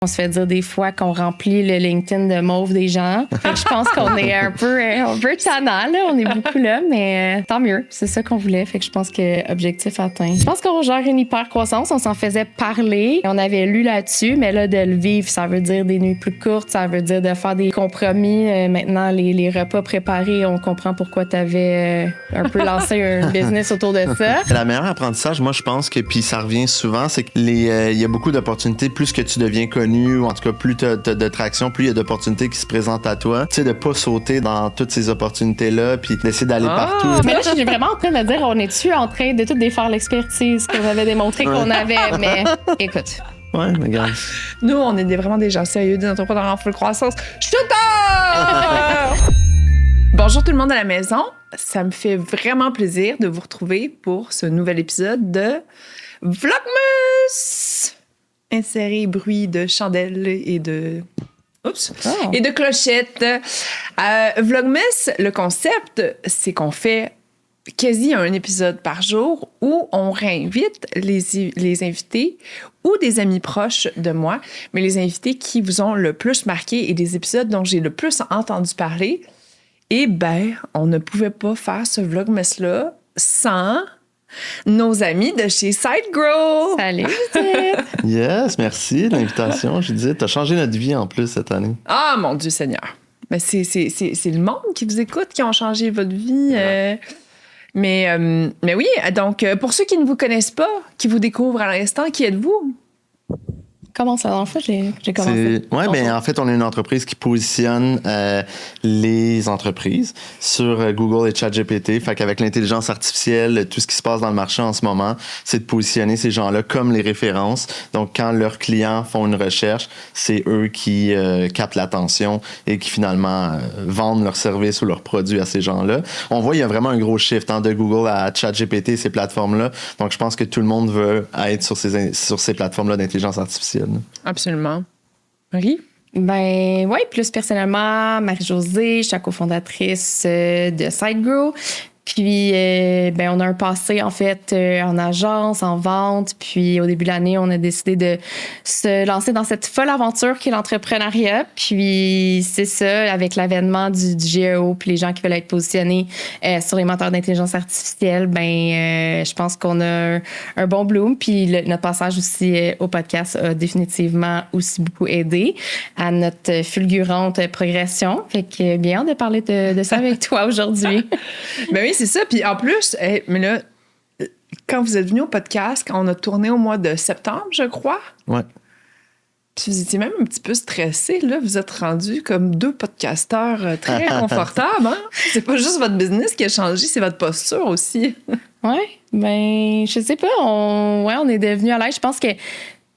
On se fait dire des fois qu'on remplit le LinkedIn de mauve des gens. Fait que je pense qu'on est un peu tannant, là. On est beaucoup là, mais tant mieux. C'est ça qu'on voulait. Fait que je pense que objectif atteint. Je pense qu'on gère une hyper croissance. On s'en faisait parler. On avait lu là-dessus, mais là, de le vivre, ça veut dire des nuits plus courtes. Ça veut dire de faire des compromis. Maintenant, les repas préparés, on comprend pourquoi tu avais un peu lancé un business autour de ça. La meilleure apprentissage, moi, je pense que, puis ça revient souvent, c'est qu'il y a beaucoup d'opportunités. Plus que tu deviens connu, ou en tout cas, plus t'as de traction, plus il y a d'opportunités qui se présentent à toi. Tu sais, de pas sauter dans toutes ces opportunités-là, puis d'essayer d'aller partout. Mais là, je suis vraiment en train de dire, on est-tu en train de tout défaire l'expertise qu'on avait démontré qu'on avait, mais écoute. Ouais, mais regarde. Nous, on est vraiment des gens sérieux, des entrepreneurs en full croissance. Shooter! Bonjour tout le monde à la maison. Ça me fait vraiment plaisir de vous retrouver pour ce nouvel épisode de Vlogmas! Insérer bruit de chandelles et de... Et de clochettes. Vlogmas, le concept, c'est qu'on fait quasi un épisode par jour où on réinvite les invités ou des amis proches de moi, mais les invités qui vous ont le plus marqué et des épisodes dont j'ai le plus entendu parler. Eh bien, on ne pouvait pas faire ce Vlogmas-là sans nos amis de chez SideGrow. Salut, Judith! Yes, merci de l'invitation. Je disais, t'as changé notre vie en plus cette année. Ah, mon Dieu Seigneur! Mais c'est le monde qui vous écoute qui ont changé votre vie. Mais oui, donc, pour ceux qui ne vous connaissent pas, qui vous découvrent à l'instant, qui êtes-vous? Comment ça? En fait, j'ai commencé. Oui, bien, en fait, on est une entreprise qui positionne les entreprises sur Google et ChatGPT. Fait qu'avec l'intelligence artificielle, tout ce qui se passe dans le marché en ce moment, c'est de positionner ces gens-là comme les références. Donc, quand leurs clients font une recherche, c'est eux qui captent l'attention et qui finalement vendent leurs services ou leurs produits à ces gens-là. On voit, il y a vraiment un gros shift de Google à ChatGPT, ces plateformes-là. Donc, je pense que tout le monde veut être sur ces plateformes-là d'intelligence artificielle. Absolument. Marie? Ben oui, plus personnellement, Marie-Josée, je suis la cofondatrice de SideGrow. Puis, on a un passé, en fait, en agence, en vente. Puis, au début de l'année, on a décidé de se lancer dans cette folle aventure qui est l'entrepreneuriat. Puis, c'est ça, avec l'avènement du GEO, puis les gens qui veulent être positionnés sur les moteurs d'intelligence artificielle, je pense qu'on a un bon bloom. Puis, notre passage aussi au podcast a définitivement aussi beaucoup aidé à notre fulgurante progression. Fait que, bien hâte de parler de ça avec toi aujourd'hui. Ben oui, c'est ça. Puis en plus, mais là, quand vous êtes venu au podcast, quand on a tourné au mois de septembre, je crois. Ouais. Puis vous étiez même un petit peu stressé, là. Vous êtes rendus comme deux podcasteurs très confortables, hein? C'est pas juste votre business qui a changé, c'est votre posture aussi. Ouais, je sais pas. On est devenus à l'aise. Je pense que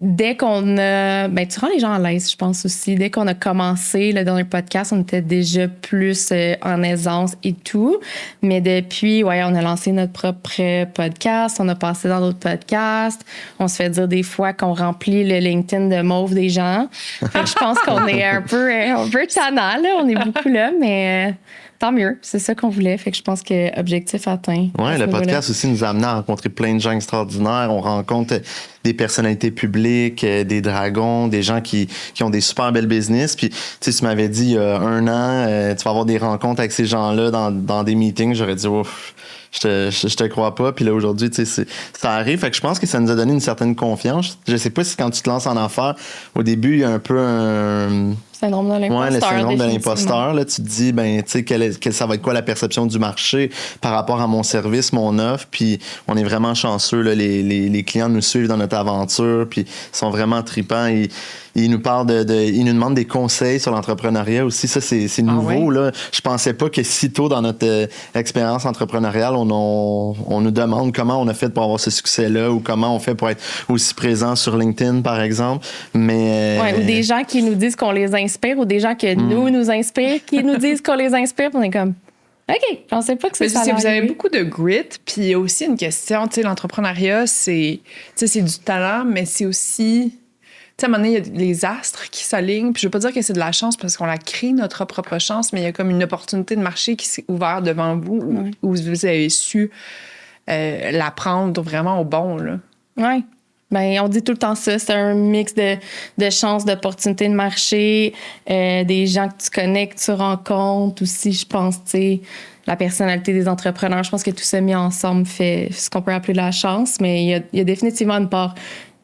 dès qu'on a... tu rends les gens à l'aise, je pense aussi. Dès qu'on a commencé le dernier podcast, on était déjà plus en aisance et tout. Mais depuis, on a lancé notre propre podcast. On a passé dans d'autres podcasts. On se fait dire des fois qu'on remplit le LinkedIn de mauve des gens. Fait que je pense qu'on est un peu tannant, là. On est beaucoup là, mais... tant mieux, c'est ça qu'on voulait. Fait que je pense que objectif atteint. Oui, le podcast aussi nous a amené à rencontrer plein de gens extraordinaires. On rencontre des personnalités publiques, des dragons, des gens qui ont des super belles business. Puis, tu m'avais dit il y a un an, tu vas avoir des rencontres avec ces gens-là dans des meetings. J'aurais dit, ouf, je te crois pas. Puis là, aujourd'hui, ça arrive. Fait que je pense que ça nous a donné une certaine confiance. Je sais pas si quand tu te lances en affaires, au début, il y a un peu un... syndrome de l'imposteur. Ouais, le syndrome de l'imposteur. Là, tu te dis, ça va être quoi la perception du marché par rapport à mon service, mon offre. Puis on est vraiment chanceux. Là, les clients nous suivent dans notre aventure. Puis ils sont vraiment tripants. Ils nous parlent ils nous demandent des conseils sur l'entrepreneuriat aussi. Ça, c'est nouveau. Ouais. Là. Je pensais pas que si tôt dans notre expérience entrepreneuriale, on nous demande comment on a fait pour avoir ce succès-là ou comment on fait pour être aussi présent sur LinkedIn, par exemple. Mais, ou des gens qui nous disent qu'on les inspire ou des gens que nous inspirent, qui nous disent qu'on les inspire. On est comme, OK, je pensais pas que ça allait vous avez arriver. beaucoup de grit, puis il y a aussi une question, tu sais, l'entrepreneuriat, c'est du talent, mais c'est aussi... Tu sais, à un moment donné, il y a les astres qui s'alignent. Puis je veux pas dire que c'est de la chance parce qu'on la crée, notre propre chance, mais il y a comme une opportunité de marché qui s'est ouverte devant vous où vous avez su la prendre vraiment au bon, là. Oui. Ben, on dit tout le temps ça. C'est un mix de chances, d'opportunités de marché, des gens que tu connais, que tu rencontres aussi, je pense, tu sais, la personnalité des entrepreneurs. Je pense que tout ça mis ensemble fait ce qu'on peut appeler la chance, mais il y a définitivement une part.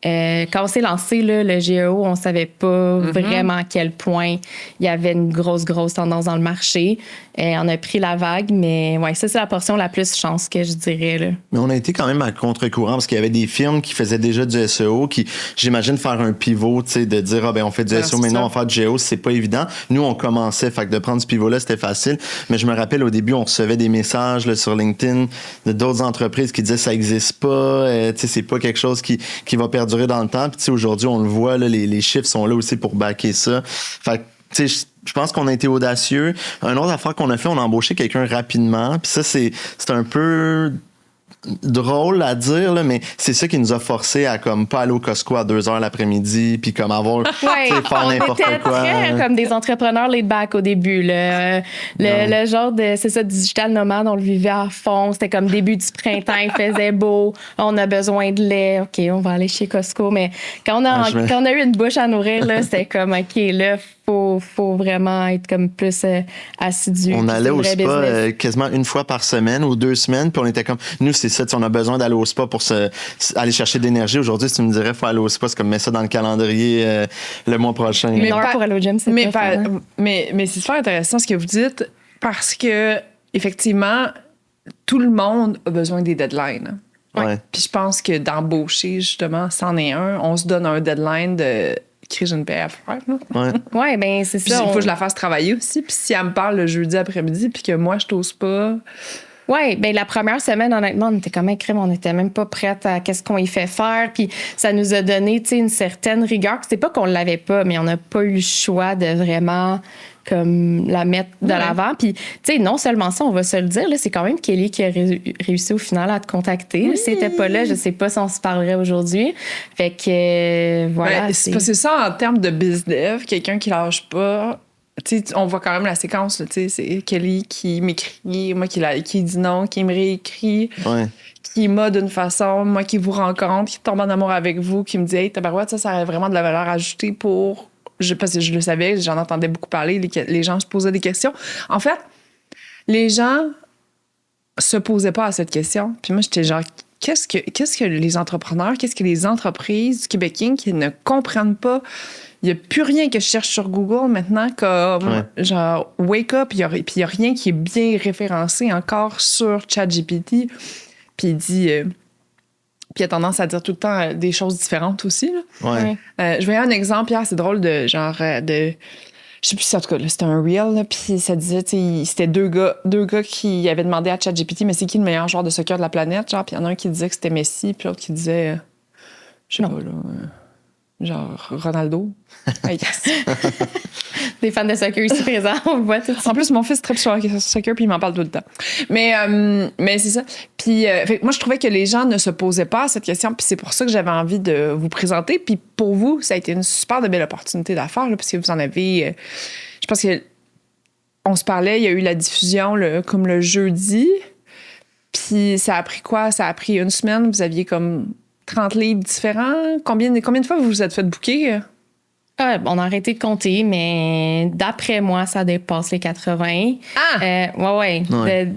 Quand on s'est lancé, là, le GEO, on savait pas vraiment à quel point il y avait une grosse tendance dans le marché. On a pris la vague, mais ouais, ça, c'est la portion la plus chance que je dirais. Là. Mais on a été quand même à contre-courant parce qu'il y avait des firmes qui faisaient déjà du SEO qui, j'imagine, faire un pivot, tu sais, de dire, ah ben on fait du SEO, mais non, on va faire du GEO, c'est pas évident. Nous, on commençait, fait que de prendre ce pivot-là, c'était facile. Mais je me rappelle, au début, on recevait des messages là, sur LinkedIn de d'autres entreprises qui disaient, ça existe pas, tu sais, c'est pas quelque chose qui va perdurer dans le temps. Puis, tu sais, aujourd'hui, on le voit, là, les chiffres sont là aussi pour backer ça. Fait que, tu sais, je pense qu'on a été audacieux. Une autre affaire qu'on a fait, on a embauché quelqu'un rapidement. Puis ça, c'est un peu drôle à dire, là, mais c'est ça qui nous a forcé à comme pas aller au Costco à 2h l'après-midi puis comme avoir faire n'importe quoi. On était très comme des entrepreneurs laid back au début. Le genre de, c'est ça, digital nomade, on le vivait à fond. C'était comme début du printemps, il faisait beau, on a besoin de lait, OK, on va aller chez Costco. Mais quand on a eu une bouche à nourrir, là, c'était comme, OK, là, faut vraiment être comme plus assidu. On allait au spa quasiment une fois par semaine ou 2 semaines, puis on était comme, nous, c'est ça, on a besoin d'aller au spa pour aller chercher de l'énergie. Aujourd'hui, si tu me dirais, faut aller au spa, c'est comme mettre ça dans le calendrier le mois prochain. Mais pour aller au gym, c'est mais c'est super intéressant ce que vous dites, parce que, effectivement, tout le monde a besoin des deadlines. Ouais. Puis je pense que d'embaucher, justement, c'en est un. On se donne un deadline de... j'ai une paix à faire. Là. Ouais, ben c'est ça. Il faut que je la fasse travailler aussi. Puis si elle me parle le jeudi après-midi, puis que moi, je t'ose pas... Oui, bien, la première semaine, honnêtement, on était comme un crème, on n'était même pas prête à qu'est-ce qu'on y fait faire. Puis ça nous a donné, tu sais, une certaine rigueur. C'est pas qu'on l'avait pas, mais on n'a pas eu le choix de vraiment comme la mettre de l'avant. Puis, tu sais, non seulement ça, on va se le dire, là, c'est quand même Kelly qui a réussi au final à te contacter. Oui. Si t'étais pas là, je sais pas si on se parlerait aujourd'hui. Fait que, voilà. Ben, c'est ça en termes de biz dev, quelqu'un qui lâche pas. T'sais, on voit quand même la séquence, là, c'est Kelly qui m'écrit, moi qui dit non, qui me réécrit, qui m'a d'une façon, moi qui vous rencontre, qui tombe en amour avec vous, qui me dit « Hey, tabarouette, ça a vraiment de la valeur ajoutée pour... » Parce que je le savais, j'en entendais beaucoup parler, les gens se posaient des questions. En fait, les gens se posaient pas à cette question. Puis moi, j'étais genre, qu'est-ce que les entrepreneurs, qu'est-ce que les entreprises du Québec qui ne comprennent pas? Il n'y a plus rien que je cherche sur Google maintenant comme genre Wake Up, puis il n'y a rien qui est bien référencé encore sur ChatGPT. Puis il dit... puis il a tendance à dire tout le temps des choses différentes aussi. Là. Je voyais un exemple hier, c'est drôle, de genre... je sais plus si en tout cas, là, c'était un reel, là, puis ça disait, c'était deux gars qui avaient demandé à ChatGPT, mais c'est qui le meilleur joueur de soccer de la planète, genre, puis il y en a un qui disait que c'était Messi, puis l'autre qui disait, je sais pas, là... genre Ronaldo. Hey, yes. Des fans de soccer ici présents, on le voit tout de suite. En plus, mon fils tripe sur le soccer puis il m'en parle tout le temps. Mais c'est ça. Puis moi, je trouvais que les gens ne se posaient pas cette question, puis c'est pour ça que j'avais envie de vous présenter. Puis pour vous, ça a été une super de belle opportunité d'affaires, là, parce que vous en avez... je pense que on se parlait, il y a eu la diffusion comme le jeudi, puis ça a pris quoi? Ça a pris 1 semaine, vous aviez comme... 30 livres différents. Combien de fois vous vous êtes fait booker? On a arrêté de compter, mais d'après moi, ça dépasse les 80. Ouais.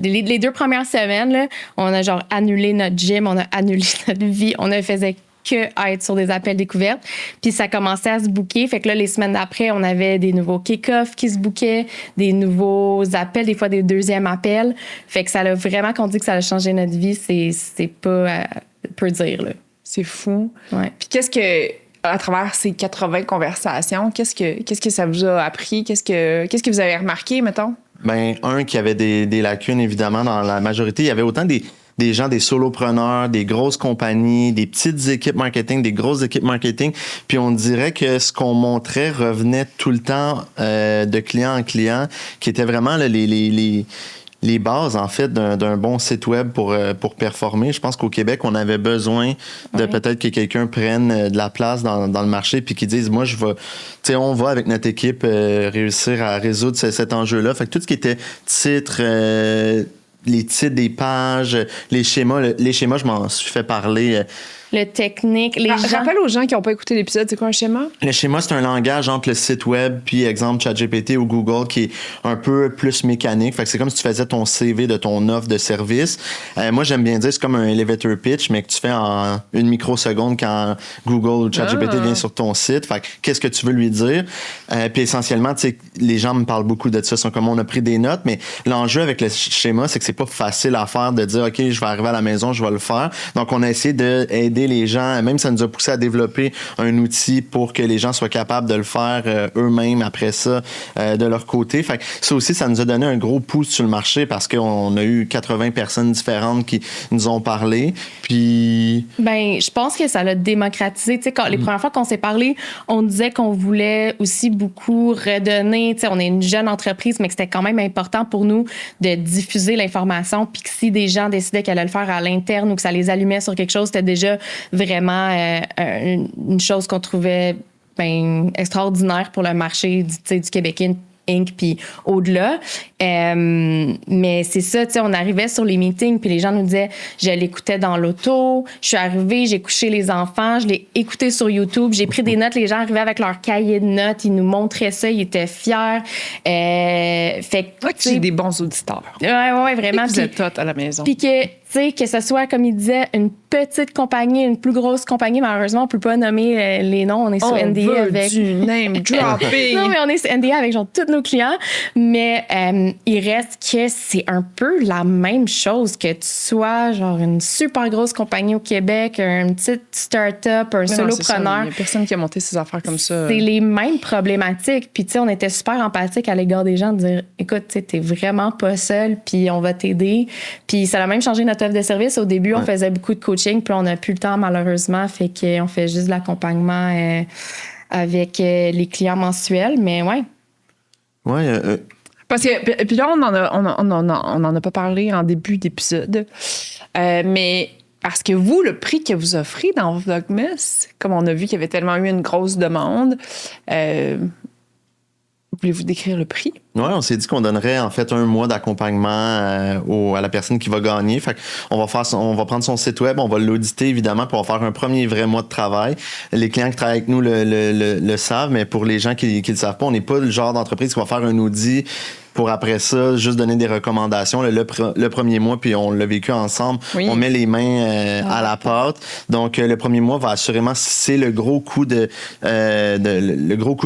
Les 2 premières semaines, là, on a genre annulé notre gym, on a annulé notre vie, on ne faisait que être sur des appels découvertes. Puis ça commençait à se booker. Fait que là, les semaines d'après, on avait des nouveaux kick-offs qui se bookaient, des nouveaux appels, des fois des 2e appels. Fait que ça a vraiment, qu'on dit que ça a changé notre vie, c'est pas peu dire, là. C'est fou. Ouais. Puis qu'est-ce que, à travers ces 80 conversations, qu'est-ce que ça vous a appris? Qu'est-ce que vous avez remarqué, mettons? Ben, qu'il y avait des lacunes, évidemment, dans la majorité. Il y avait autant des gens, des solopreneurs, des grosses compagnies, des petites équipes marketing, des grosses équipes marketing. Puis on dirait que ce qu'on montrait revenait tout le temps de client en client, qui était vraiment là, les bases, en fait, d'un bon site web pour performer. Je pense qu'au Québec, on avait besoin de peut-être que quelqu'un prenne de la place dans le marché puis qu'il dise, moi, on va avec notre équipe réussir à résoudre cet enjeu-là. Fait que tout ce qui était titre, les titres des pages, les schémas, je m'en suis fait parler le technique. Les gens... Rappelle aux gens qui n'ont pas écouté l'épisode, c'est quoi un schéma? Le schéma, c'est un langage entre le site web puis, exemple, ChatGPT ou Google qui est un peu plus mécanique. Fait que c'est comme si tu faisais ton CV de ton offre de service. Moi, j'aime bien dire c'est comme un elevator pitch, mais que tu fais en une microseconde quand Google ou ChatGPT vient sur ton site. Fait que qu'est-ce que tu veux lui dire? Puis essentiellement, tu sais, les gens me parlent beaucoup de ça. C'est comme on a pris des notes, mais l'enjeu avec le schéma, c'est que c'est pas facile à faire de dire, OK, je vais arriver à la maison, je vais le faire. Donc, on a essayé d'aider les gens. Même ça nous a poussé à développer un outil pour que les gens soient capables de le faire eux-mêmes après ça de leur côté. Fait que ça aussi, ça nous a donné un gros pouce sur le marché parce qu'on a eu 80 personnes différentes qui nous ont parlé. Puis... Ben, je pense que ça l'a démocratisé. Tu sais, les premières fois qu'on s'est parlé, on disait qu'on voulait aussi beaucoup redonner. Tu sais, on est une jeune entreprise, mais que c'était quand même important pour nous de diffuser l'information. Puis que si des gens décidaient qu'elle allait le faire à l'interne ou que ça les allumait sur quelque chose, c'était déjà vraiment une chose qu'on trouvait extraordinaire pour le marché du Québec Inc. Puis au-delà. Mais c'est ça, tu sais, on arrivait sur les meetings, puis les gens nous disaient, je l'écoutais dans l'auto, je suis arrivée, j'ai couché les enfants, je l'ai écouté sur YouTube, j'ai pris des notes, les gens arrivaient avec leur cahier de notes, ils nous montraient ça, ils étaient fiers. Fait que, tu es des bons auditeurs. Ouais, vraiment. Et vous êtes toutes à la maison. Puis que ce soit, comme il disait, une petite compagnie, une plus grosse compagnie, malheureusement, on peut pas nommer les noms, on est sur NDA avec... du name dropping! Non, mais on est sur NDA avec genre tous nos clients, mais il reste que c'est un peu la même chose que tu sois genre une super grosse compagnie au Québec, une petite start-up, un solopreneur. Il y a personne qui a monté ses affaires comme ça. C'est les mêmes problématiques. Puis, tu sais, on était super empathique à l'égard des gens de dire, écoute, tu sais, t'es vraiment pas seul, puis on va t'aider. Puis ça a même changé notre offre de service. Au début, on faisait beaucoup de coaching, puis on n'a plus le temps, malheureusement. Fait qu'on fait juste de l'accompagnement avec les clients mensuels. Mais ouais. Ouais. Parce que, puis là, on en a pas parlé en début d'épisode. Mais parce que vous, le prix que vous offrez dans Vlogmas, comme on a vu qu'il y avait tellement eu une grosse demande, voulez-vous décrire le prix? Oui, on s'est dit qu'on donnerait en fait 1 mois d'accompagnement à la personne qui va gagner. Fait qu'on va prendre son site web, on va l'auditer évidemment, puis on va faire un premier vrai mois de travail. Les clients qui travaillent avec nous le savent, mais pour les gens qui le savent pas, on n'est pas le genre d'entreprise qui va faire un audit pour après ça, juste donner des recommandations. Le premier mois, puis on l'a vécu ensemble, on met les mains à la pâte. Donc, le premier mois va assurément, c'est le gros coup de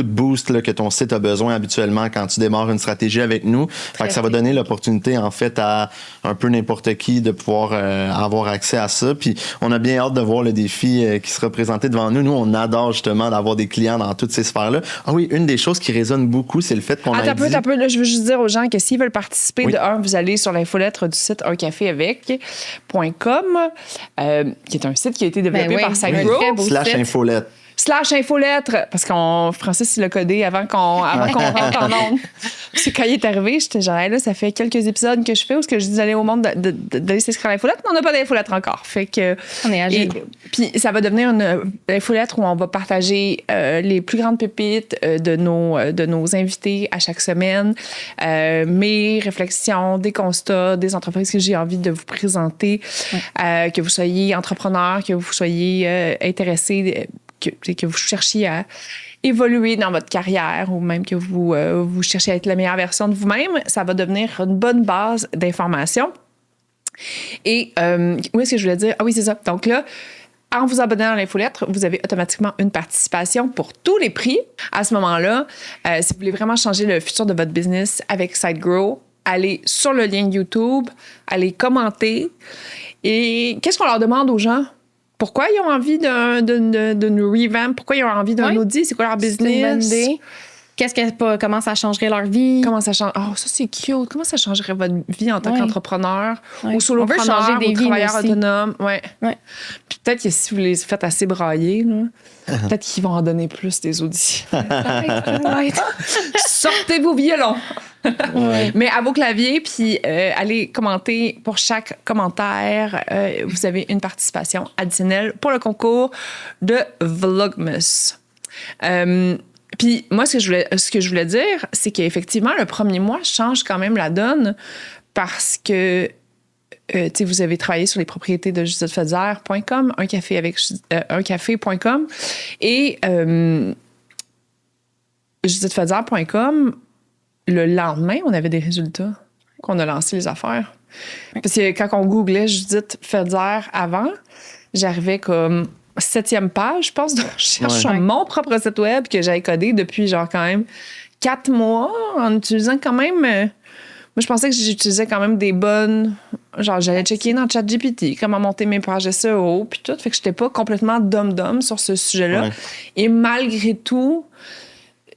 boost là, que ton site a besoin habituellement quand tu démarres une stratégie avec nous. Fait que ça va donner l'opportunité, en fait, à un peu n'importe qui de pouvoir avoir accès à ça. Puis, on a bien hâte de voir le défi qui sera présenté devant nous. Nous, on adore justement d'avoir des clients dans toutes ces sphères-là. Ah oui, une des choses qui résonne beaucoup, c'est le fait qu'on a dit... Attends, là, je veux juste dire aux gens que s'ils veulent participer, vous allez sur l'infolettre du site uncaféavec.com, qui est un site qui a été développé par SiteGrow. /infolettre. /infolettre, parce qu'on Francis il l'a codé avant qu'on rentre en onde. C'est quand il est arrivé, j'étais genre là, ça fait quelques épisodes que je fais où ce que je dis d'aller au monde d'aller s'inscrire à l'infolettre, mais on n'a pas d'infolettre encore. Fait que on est agile. Puis ça va devenir une infolettre où on va partager les plus grandes pépites de nos invités à chaque semaine, mes réflexions, des constats, des entreprises que j'ai envie de vous présenter, que vous soyez entrepreneur, que vous soyez intéressé, que vous cherchiez à évoluer dans votre carrière ou même que vous cherchiez à être la meilleure version de vous-même, ça va devenir une bonne base d'informations. Et où est-ce que je voulais dire? Ah oui, c'est ça. Donc là, en vous abonnant à l'infolettre, vous avez automatiquement une participation pour tous les prix. À ce moment-là, si vous voulez vraiment changer le futur de votre business avec SiteGrow, allez sur le lien YouTube, allez commenter. Et qu'est-ce qu'on leur demande aux gens? Pourquoi ils ont envie de nous revamp? Pourquoi ils ont envie d'un audit? C'est quoi leur business? Comment ça changerait leur vie? Comment ça change? Oh, ça, c'est cute. Comment ça changerait votre vie en tant qu'entrepreneur ou solopreneur changer des ou travailleur vies autonome? Ouais. Puis peut-être que si vous les faites assez brailler, là, peut-être qu'ils vont en donner plus des auditions. Sortez vos violons! Mais à vos claviers, puis allez commenter pour chaque commentaire. Vous avez une participation additionnelle pour le concours de Vlogmas. Puis moi, ce que je voulais dire, c'est qu'effectivement, le premier mois change quand même la donne parce que vous avez travaillé sur les propriétés de JudithFezer.com, uncafé.com et JudithFezer.com, le lendemain, on avait des résultats qu'on a lancé les affaires. Parce que quand on googlait Judith Fezer avant, j'arrivais comme 7e page, je pense, de recherche sur mon propre site web que j'avais codé depuis genre quand même 4 mois en utilisant quand même... moi, je pensais que j'utilisais quand même des bonnes... Genre, j'allais checker dans ChatGPT comment monter mes pages SEO puis tout. Fait que j'étais pas complètement dum-dum sur ce sujet-là. Ouais. Et malgré tout...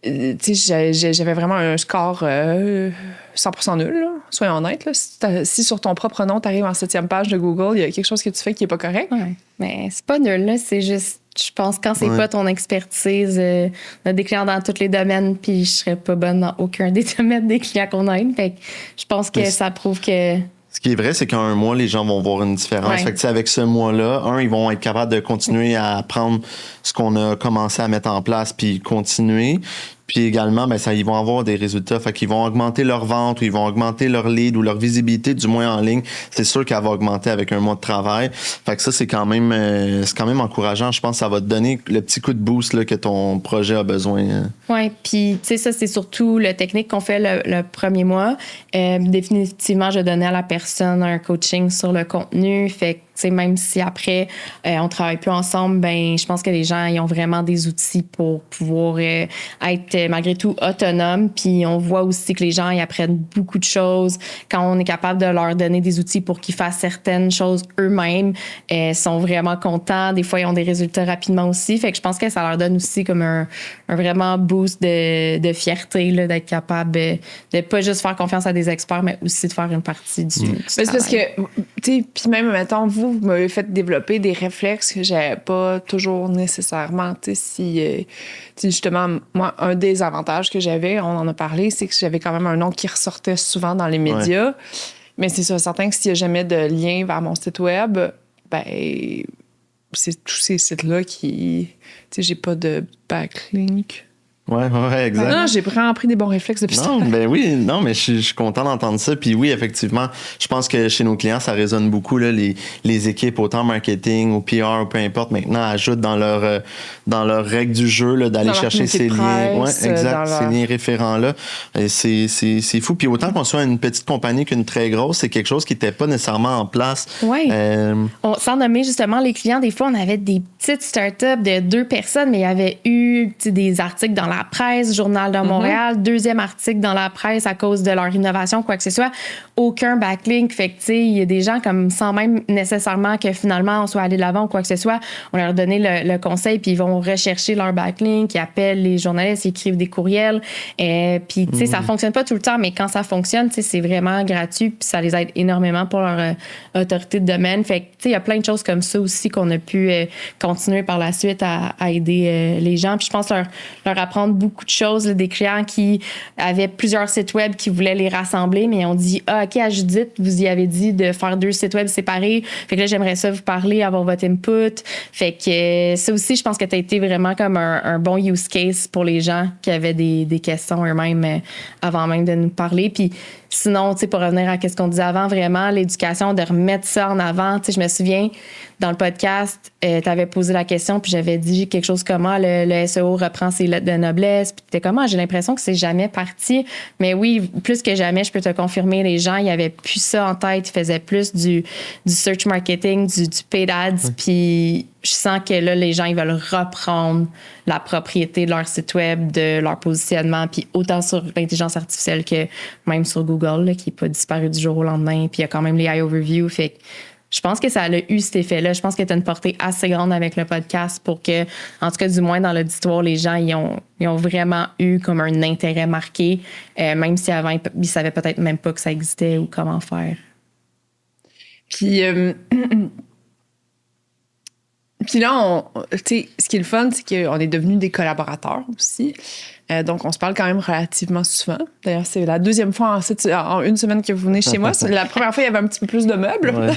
j'avais vraiment un score 100% nul, là. Soyons honnêtes. Là. Si sur ton propre nom, tu arrives en 7e page de Google, il y a quelque chose que tu fais qui n'est pas correct. Ouais. Mais c'est pas nul, là. C'est juste, je pense, quand c'est pas ton expertise, on a des clients dans tous les domaines, puis je serais pas bonne dans aucun des domaines des clients qu'on aide. Fait que je pense que ça prouve que... Ce qui est vrai, c'est qu'en un mois, les gens vont voir une différence. Fait que, avec ce mois-là, ils vont être capables de continuer à apprendre ce qu'on a commencé à mettre en place puis continuer. Puis également, ils vont avoir des résultats. Fait qu'ils vont augmenter leur vente ou ils vont augmenter leur lead ou leur visibilité, du moins en ligne. C'est sûr qu'elle va augmenter avec un mois de travail. Fait que ça, c'est quand même encourageant. Je pense que ça va te donner le petit coup de boost là, que ton projet a besoin. Oui, puis tu sais, ça, c'est surtout le technique qu'on fait le premier mois. Définitivement, je donnais à la personne un coaching sur le contenu. Fait que même si après, on travaille plus ensemble, je pense que les gens ils ont vraiment des outils pour pouvoir être malgré tout autonomes. Puis on voit aussi que les gens ils apprennent beaucoup de choses. Quand on est capable de leur donner des outils pour qu'ils fassent certaines choses eux-mêmes, ils sont vraiment contents. Des fois, ils ont des résultats rapidement aussi. Fait que je pense que ça leur donne aussi comme un vraiment boost de fierté là, d'être capable de pas juste faire confiance à des experts, mais aussi de faire une partie du travail. C'est parce que, tu sais, puis même, mettons, vous m'avez fait développer des réflexes que j'avais pas toujours nécessairement. Tu sais, justement, moi, un des avantages que j'avais, on en a parlé, c'est que j'avais quand même un nom qui ressortait souvent dans les médias. Ouais. Mais c'est sûr, certain que s'il n'y a jamais de lien vers mon site web, c'est tous ces sites-là qui... Tu sais, j'ai pas de backlink. Ouais, exact. Non, j'ai vraiment pris des bons réflexes depuis ça. Non, mais je suis content d'entendre ça. Puis oui, effectivement, je pense que chez nos clients, ça résonne beaucoup. Là, les équipes, autant marketing ou PR ou peu importe, maintenant, ajoutent dans leur règle du jeu là, d'aller chercher ces liens. Ouais, exact, ces liens référents-là. Et c'est fou. Puis autant qu'on soit une petite compagnie qu'une très grosse, c'est quelque chose qui n'était pas nécessairement en place. Oui. Sans nommer justement les clients, des fois, on avait des petites startups de 2 personnes, mais il y avait eu des articles dans la presse, Journal de Montréal, 2e article dans la presse à cause de leur innovation, quoi que ce soit. Aucun backlink. Fait que, tu sais, il y a des gens comme sans même nécessairement que finalement on soit allé de l'avant ou quoi que ce soit, on leur donnait le conseil puis ils vont rechercher leur backlink, ils appellent les journalistes, ils écrivent des courriels. Puis, tu sais, ça fonctionne pas tout le temps, mais quand ça fonctionne, tu sais, c'est vraiment gratuit puis ça les aide énormément pour leur autorité de domaine. Fait que, tu sais, il y a plein de choses comme ça aussi qu'on a pu continuer par la suite à aider les gens. Puis je pense leur apprendre beaucoup de choses, là, des clients qui avaient plusieurs sites web qui voulaient les rassembler, mais on dit OK, à Judith, vous y avez dit de faire 2 sites web séparés. Fait que là, j'aimerais ça vous parler, avoir votre input. Fait que ça aussi, je pense que tu as été vraiment comme un bon use case pour les gens qui avaient des questions eux-mêmes avant même de nous parler. Puis sinon, tu sais, pour revenir à ce qu'on disait avant, vraiment, l'éducation, de remettre ça en avant. Tu sais, je me souviens, dans le podcast, tu avais posé la question, puis j'avais dit quelque chose comme le SEO reprend ses lettres de noblesse. Puis t'es comment? J'ai l'impression que c'est jamais parti. Mais oui, plus que jamais, je peux te confirmer, les gens, ils avaient plus ça en tête. Ils faisaient plus du search marketing, du paid ads. Puis je sens que là, les gens, ils veulent reprendre la propriété de leur site web, de leur positionnement, puis autant sur l'intelligence artificielle que même sur Google, là, qui n'est pas disparu du jour au lendemain. Puis il y a quand même les high overview. Fait que je pense que ça a eu cet effet-là. Je pense que tu as une portée assez grande avec le podcast pour que, en tout cas, du moins dans l'auditoire, les gens ils ont vraiment eu comme un intérêt marqué, même si avant, ils ne savaient peut-être même pas que ça existait ou comment faire. Puis, puis là, tu sais, ce qui est le fun, c'est qu'on est devenus des collaborateurs aussi. Donc, on se parle quand même relativement souvent. D'ailleurs, c'est la 2e fois en une semaine que vous venez chez moi. La première fois, il y avait un petit peu plus de meubles. Ouais.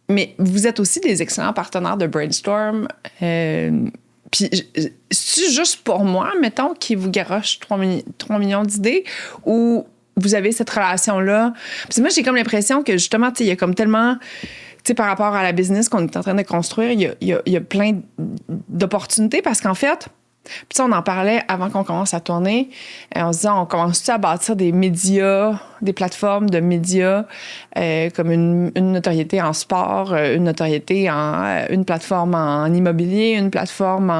Mais vous êtes aussi des excellents partenaires de Brainstorm. Puis, c'est juste pour moi, mettons, qui vous garoche 3 millions d'idées ou vous avez cette relation-là. Parce que moi, j'ai comme l'impression que justement, tu sais, il y a comme tellement, tu sais, par rapport à la business qu'on est en train de construire, il y a plein d'opportunités parce qu'en fait, puis on en parlait avant qu'on commence à tourner. On se disait, on commence-tu à bâtir des médias, des plateformes de médias comme une notoriété en sport, une notoriété une plateforme en immobilier, une plateforme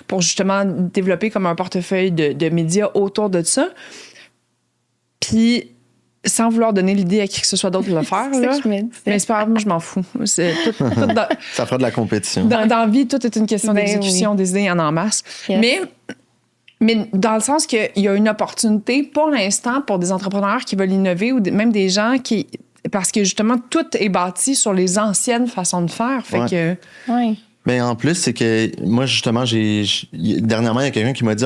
pour justement développer comme un portefeuille de médias autour de ça. Puis, sans vouloir donner l'idée à qui que ce soit d'autre de le faire, là, mais c'est pas grave, moi, je m'en fous. C'est tout ça fera de la compétition. Dans la vie, tout est une question d'exécution, des idées, il y en a en masse. Yes. Mais dans le sens qu'il y a une opportunité, pour l'instant, pour des entrepreneurs qui veulent innover ou même des gens qui... Parce que, justement, tout est bâti sur les anciennes façons de faire. Fait que... Oui. Ben en plus, c'est que moi, justement, dernièrement, il y a quelqu'un qui m'a dit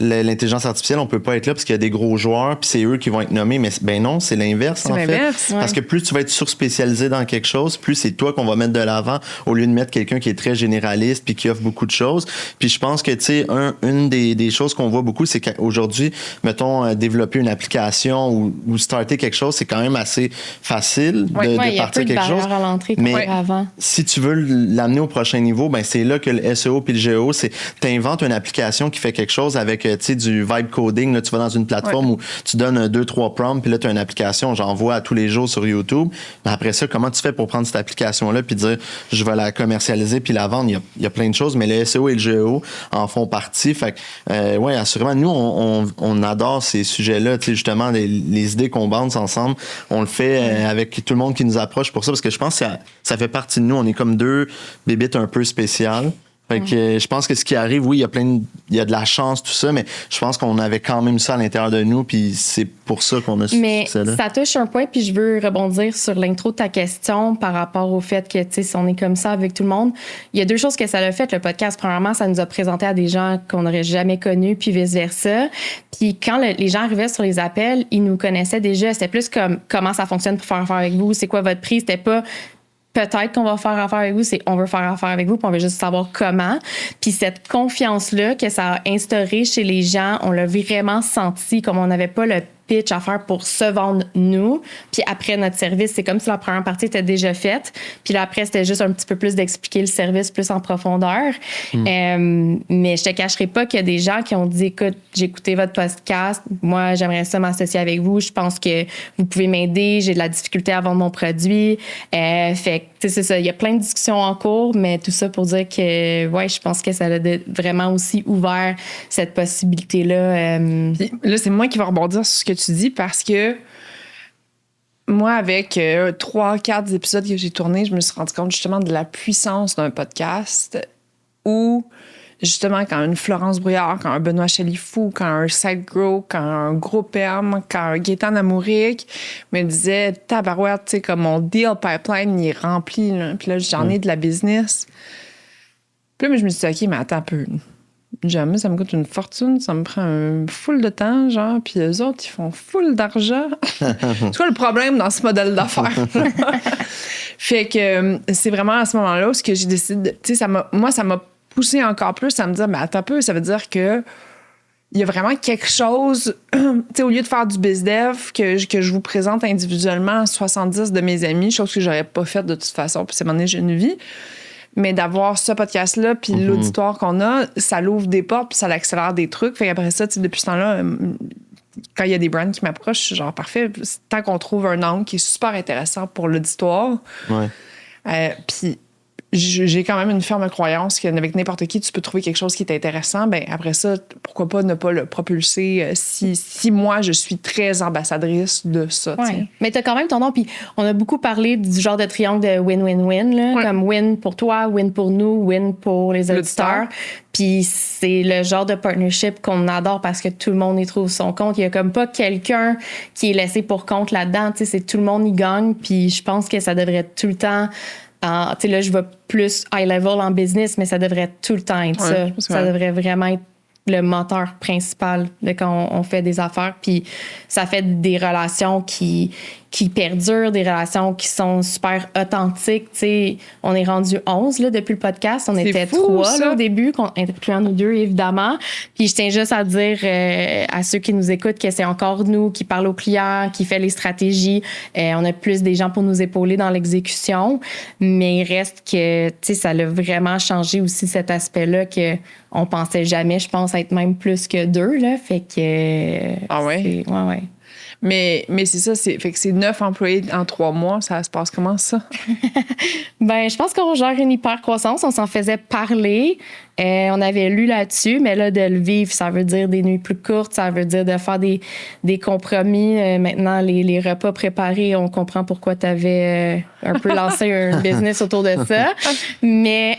l'intelligence artificielle, on peut pas être là parce qu'il y a des gros joueurs, puis c'est eux qui vont être nommés. Mais ben non, c'est l'inverse, en fait. Parce que plus tu vas être surspécialisé dans quelque chose, plus c'est toi qu'on va mettre de l'avant au lieu de mettre quelqu'un qui est très généraliste puis qui offre beaucoup de choses. Puis je pense que, tu sais, une des choses qu'on voit beaucoup, c'est qu'aujourd'hui, mettons, développer une application ou starter quelque chose, c'est quand même assez facile de partir quelque chose. À l'entrée mais avant. Si tu veux l'amener au prochain niveau, ben c'est là que le SEO puis le GEO, c'est t'inventes une application qui fait quelque chose avec du vibe coding. Là, tu vas dans une plateforme où tu donnes 2-3 prompts, puis là, tu as une application, j'en vois tous les jours sur YouTube. Mais après ça, comment tu fais pour prendre cette application-là puis dire je vais la commercialiser puis la vendre? Il y a plein de choses, mais le SEO et le GEO en font partie. Fait que, ouais, assurément, nous, on adore ces sujets-là. Justement, les idées qu'on bande ensemble, on le fait avec tout le monde qui nous approche pour ça, parce que je pense que ça fait partie de nous. On est comme deux bébites un peu spéciales. Fait que je pense que ce qui arrive, oui, il y a de la chance, tout ça, mais je pense qu'on avait quand même ça à l'intérieur de nous, puis c'est pour ça qu'on a ce succès-là. Ça touche un point, puis je veux rebondir sur l'intro de ta question par rapport au fait que, tu sais, si on est comme ça avec tout le monde, il y a deux choses que ça a fait, le podcast. Premièrement, ça nous a présenté à des gens qu'on n'aurait jamais connus, puis vice-versa. Puis quand les gens arrivaient sur les appels, ils nous connaissaient déjà. C'était plus comme comment ça fonctionne pour faire affaire avec vous, c'est quoi votre prix, c'était pas peut-être qu'on va faire affaire avec vous, c'est on veut faire affaire avec vous, puis on veut juste savoir comment. Puis cette confiance-là que ça a instauré chez les gens, on l'a vraiment senti, comme on n'avait pas le pitch à faire pour se vendre nous. Puis après notre service, c'est comme si la première partie était déjà faite. Puis là, après, c'était juste un petit peu plus d'expliquer le service plus en profondeur. Mais je te cacherai pas qu'il y a des gens qui ont dit, écoute, j'ai écouté votre podcast, moi, j'aimerais ça m'associer avec vous, je pense que vous pouvez m'aider, j'ai de la difficulté à vendre mon produit. Fait que, c'est ça, il y a plein de discussions en cours, mais tout ça pour dire que, ouais, je pense que ça a vraiment aussi ouvert cette possibilité-là. Là, c'est moi qui vais rebondir sur ce que tu dis, parce que moi, avec 3-4 épisodes que j'ai tournés, je me suis rendu compte justement de la puissance d'un podcast où, justement, quand une Florence Brouillard, quand un Benoît Chalifou, quand un SiteGrow, quand un Groupe M, quand un Gaétan Amouric me disait « Tabarouette, tu sais, comme mon deal pipeline, il est rempli, là. Puis là, j'en ai de la business. » Puis là, je me suis dit « OK, mais attends un peu. Jamais, ça me coûte une fortune, ça me prend un full de temps, genre, puis eux autres, ils font full d'argent. » C'est quoi le problème dans ce modèle d'affaires? Fait que c'est vraiment à ce moment-là où j'ai décidé, tu sais, ça m'a poussé encore plus à me dire, mais attends un peu, ça veut dire que il y a vraiment quelque chose, tu sais, au lieu de faire du bizdev que je vous présente individuellement à 70 de mes amis, chose que j'aurais pas faite de toute façon, puis c'est moment donné, j'ai une vie. Mais d'avoir ce podcast-là, puis l'auditoire qu'on a, ça l'ouvre des portes, puis ça l'accélère des trucs. Fait qu'après ça, depuis ce temps-là, quand il y a des brands qui m'approchent, je suis genre parfait. Tant qu'on trouve un angle qui est super intéressant pour l'auditoire. Ouais. Puis j'ai quand même une ferme croyance qu'avec n'importe qui, tu peux trouver quelque chose qui est intéressant. Ben après ça, pourquoi pas ne pas le propulser si moi, je suis très ambassadrice de ça. Ouais. Mais t'as quand même ton nom. Puis on a beaucoup parlé du genre de triangle de win-win-win, là, comme win pour toi, win pour nous, win pour les auditeurs. Puis c'est le genre de partnership qu'on adore parce que tout le monde y trouve son compte. Il y a comme pas quelqu'un qui est laissé pour compte là-dedans. C'est tout le monde y gagne. Puis je pense que ça devrait tout le temps... Tu sais, là, je vais plus high level en business, mais ça devrait tout le temps être ça. Ça devrait vraiment être le moteur principal de quand on fait des affaires. Puis ça fait des relations qui qui perdurent, des relations qui sont super authentiques. Tu sais, on est rendu 11 là, depuis le podcast. On était fou, 3 là, au début, incluant nous deux, évidemment. Puis je tiens juste à dire à ceux qui nous écoutent que c'est encore nous qui parlent aux clients, qui fait les stratégies. On a plus des gens pour nous épauler dans l'exécution. Mais il reste que, tu sais, ça a vraiment changé aussi cet aspect-là qu'on pensait jamais, je pense, être même plus que 2, là. Fait que... Ah ouais? Ouais. Mais c'est ça, fait que c'est 9 employés en 3 mois. Ça se passe comment, ça? Ben, je pense qu'on gère une hyper-croissance. On s'en faisait parler. On avait lu là-dessus, mais là, de le vivre, ça veut dire des nuits plus courtes, ça veut dire de faire des compromis. Maintenant, les repas préparés, on comprend pourquoi tu avais un peu lancé un business autour de ça. Mais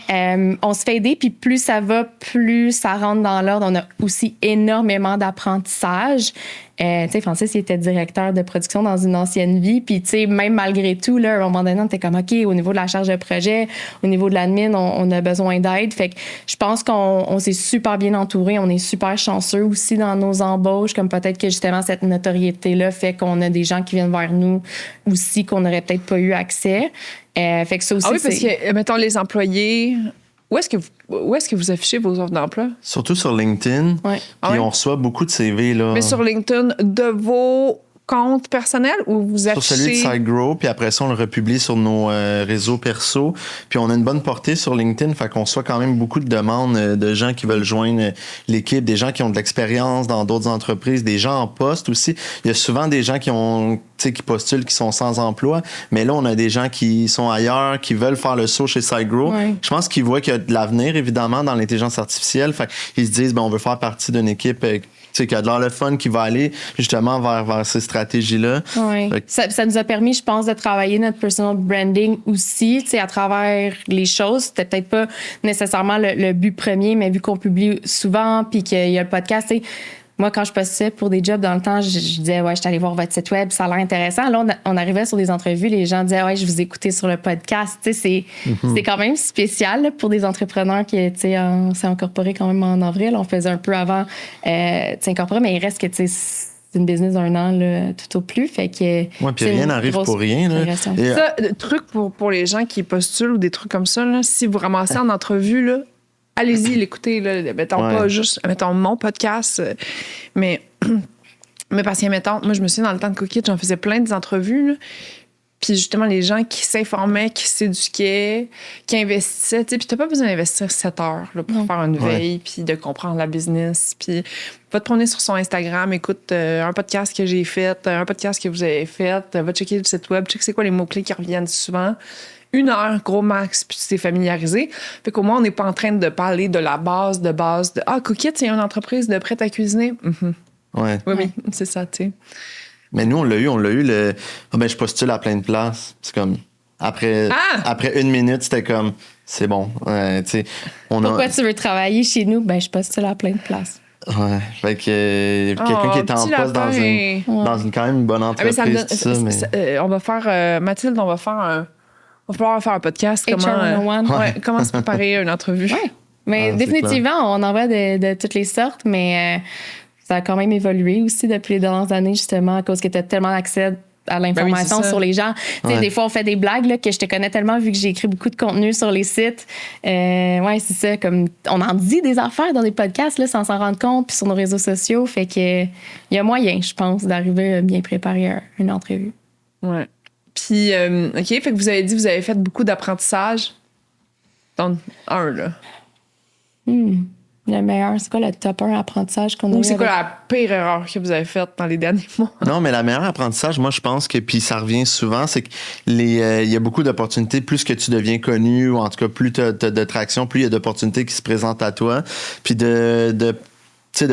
on se fait aider, puis plus ça va, plus ça rentre dans l'ordre. On a aussi énormément d'apprentissage. Tu sais, Francis, il était directeur de production dans une ancienne vie. Puis, tu sais, même malgré tout, là, à un moment donné, on était comme, OK, au niveau de la charge de projet, au niveau de l'admin, on a besoin d'aide. Fait que je pense qu'on s'est super bien entouré. On est super chanceux aussi dans nos embauches, comme peut-être que justement cette notoriété-là fait qu'on a des gens qui viennent vers nous aussi qu'on n'aurait peut-être pas eu accès. Fait que ça aussi, oui, parce que, mettons, les employés... Où est-ce que vous affichez vos offres d'emploi? Surtout sur LinkedIn. Ouais. Puis on reçoit beaucoup de CV. Là. Mais sur LinkedIn, de vos comptes personnels ou vous affichez... Sur celui de SideGrow, puis après ça, on le republie sur nos réseaux perso. Puis on a une bonne portée sur LinkedIn, fait qu'on reçoit quand même beaucoup de demandes de gens qui veulent joindre l'équipe, des gens qui ont de l'expérience dans d'autres entreprises, des gens en poste aussi. Il y a souvent des gens qui postulent, qui sont sans emploi, mais là, on a des gens qui sont ailleurs, qui veulent faire le saut chez SideGrow. Ouais. Je pense qu'ils voient qu'il y a de l'avenir, évidemment, dans l'intelligence artificielle. Fait qu'ils se disent, on veut faire partie d'une équipe qui a de l'air le fun, qui va aller justement vers ces stratégies-là. Oui. Ça nous a permis, je pense, de travailler notre personal branding aussi, à travers les choses. C'était peut-être pas nécessairement le but premier, mais vu qu'on publie souvent, puis qu'il y a le podcast, moi, quand je postulais pour des jobs dans le temps, je disais, ouais, je suis allée voir votre site web, ça a l'air intéressant. Là, on arrivait sur des entrevues, les gens disaient, ouais, je vous écoutais sur le podcast. C'est quand même spécial là, pour des entrepreneurs qui, s'est incorporé quand même en avril. On faisait un peu avant s'incorporer, mais il reste que, c'est une business d'un an là, tout au plus. Fait que. Oui, puis rien n'arrive pour rien. Là. Ça, truc pour les gens qui postulent ou des trucs comme ça, là, si vous ramassez en entrevue, là, allez-y, l'écoutez, là. Mettons pas juste, mettons mon podcast, mais parce que, mettons, moi, je me souviens dans le temps de Cookit, j'en faisais plein des entrevues, là. Puis justement, les gens qui s'informaient, qui s'éduquaient, qui investissaient, tu sais, puis t'as pas besoin d'investir 7 heures là, pour faire une veille, puis de comprendre la business, puis va te promener sur son Instagram, écoute un podcast que j'ai fait, un podcast que vous avez fait, va checker le site web, check c'est quoi les mots-clés qui reviennent souvent. 1 heure, gros max, puis tu t'es familiarisé. Fait qu'au moins, on n'est pas en train de parler de la base de... Ah, Cookit, c'est une entreprise de prêt à cuisiner. Ouais. Oui, c'est ça, tu sais. Mais nous, on l'a eu, le... je postule à plein de places. C'est comme... Après 1 minute, c'était comme... C'est bon. Pourquoi tu veux travailler chez nous? Je postule à plein de places. Ouais. Fait que quelqu'un qui est en poste dans une quand même une bonne entreprise, on va faire... Mathilde, on va falloir faire un podcast. Comment se préparer à une entrevue. Ouais. Mais définitivement, on en voit de toutes les sortes, mais ça a quand même évolué aussi depuis les dernières années, justement, à cause que tu as tellement accès à l'information sur les gens. Des fois, on fait des blagues là, que je te connais tellement vu que j'ai écrit beaucoup de contenu sur les sites. C'est ça. Comme on en dit des affaires dans des podcasts là, sans s'en rendre compte, puis sur nos réseaux sociaux. Fait que il y a moyen, je pense, d'arriver bien préparé à une entrevue. Ouais. Puis, OK, fait que vous avez dit que vous avez fait beaucoup d'apprentissage. Dans là. Le meilleur, c'est quoi le top 1 apprentissage qu'on a eu? Ou c'est quoi la pire erreur que vous avez faite dans les derniers mois? Non, mais la meilleure apprentissage, moi, je pense que, puis ça revient souvent, c'est que il y a beaucoup d'opportunités. Plus que tu deviens connu, ou en tout cas, plus tu as de traction, plus il y a d'opportunités qui se présentent à toi. Puis de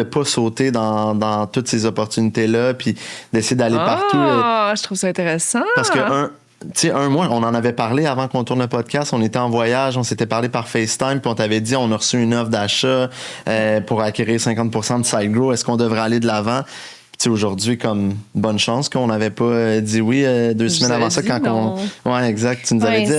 pas sauter dans toutes ces opportunités-là, puis d'essayer d'aller partout. Je trouve ça intéressant. Parce que un mois, on en avait parlé avant qu'on tourne le podcast, on était en voyage, on s'était parlé par FaceTime, puis on t'avait dit, on a reçu une offre d'achat pour acquérir 50% de SideGrow, est-ce qu'on devrait aller de l'avant? tu sais, aujourd'hui, comme bonne chance qu'on n'avait pas dit oui 2 semaines avant ça quand on... Ouais, exact. Tu nous avais dit,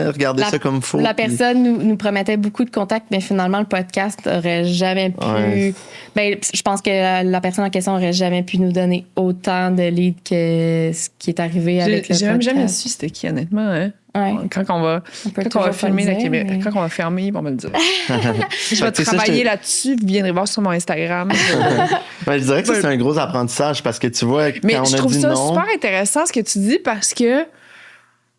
regardez ça comme faux. La personne nous promettait beaucoup de contacts, mais finalement, le podcast aurait jamais pu... Ouais. Ben, je pense que la personne en question aurait jamais pu nous donner autant de leads que ce qui est arrivé avec le podcast. J'ai même jamais su c'était qui, honnêtement. Hein? Ouais. Quand on va filmer la caméra, quand on va fermer, on va le dire. Je vais travailler là-dessus. Vous viendrez voir sur mon Instagram. Je dirais que c'est un gros apprentissage parce que tu vois, quand on a dit non... Mais je trouve ça super intéressant ce que tu dis parce que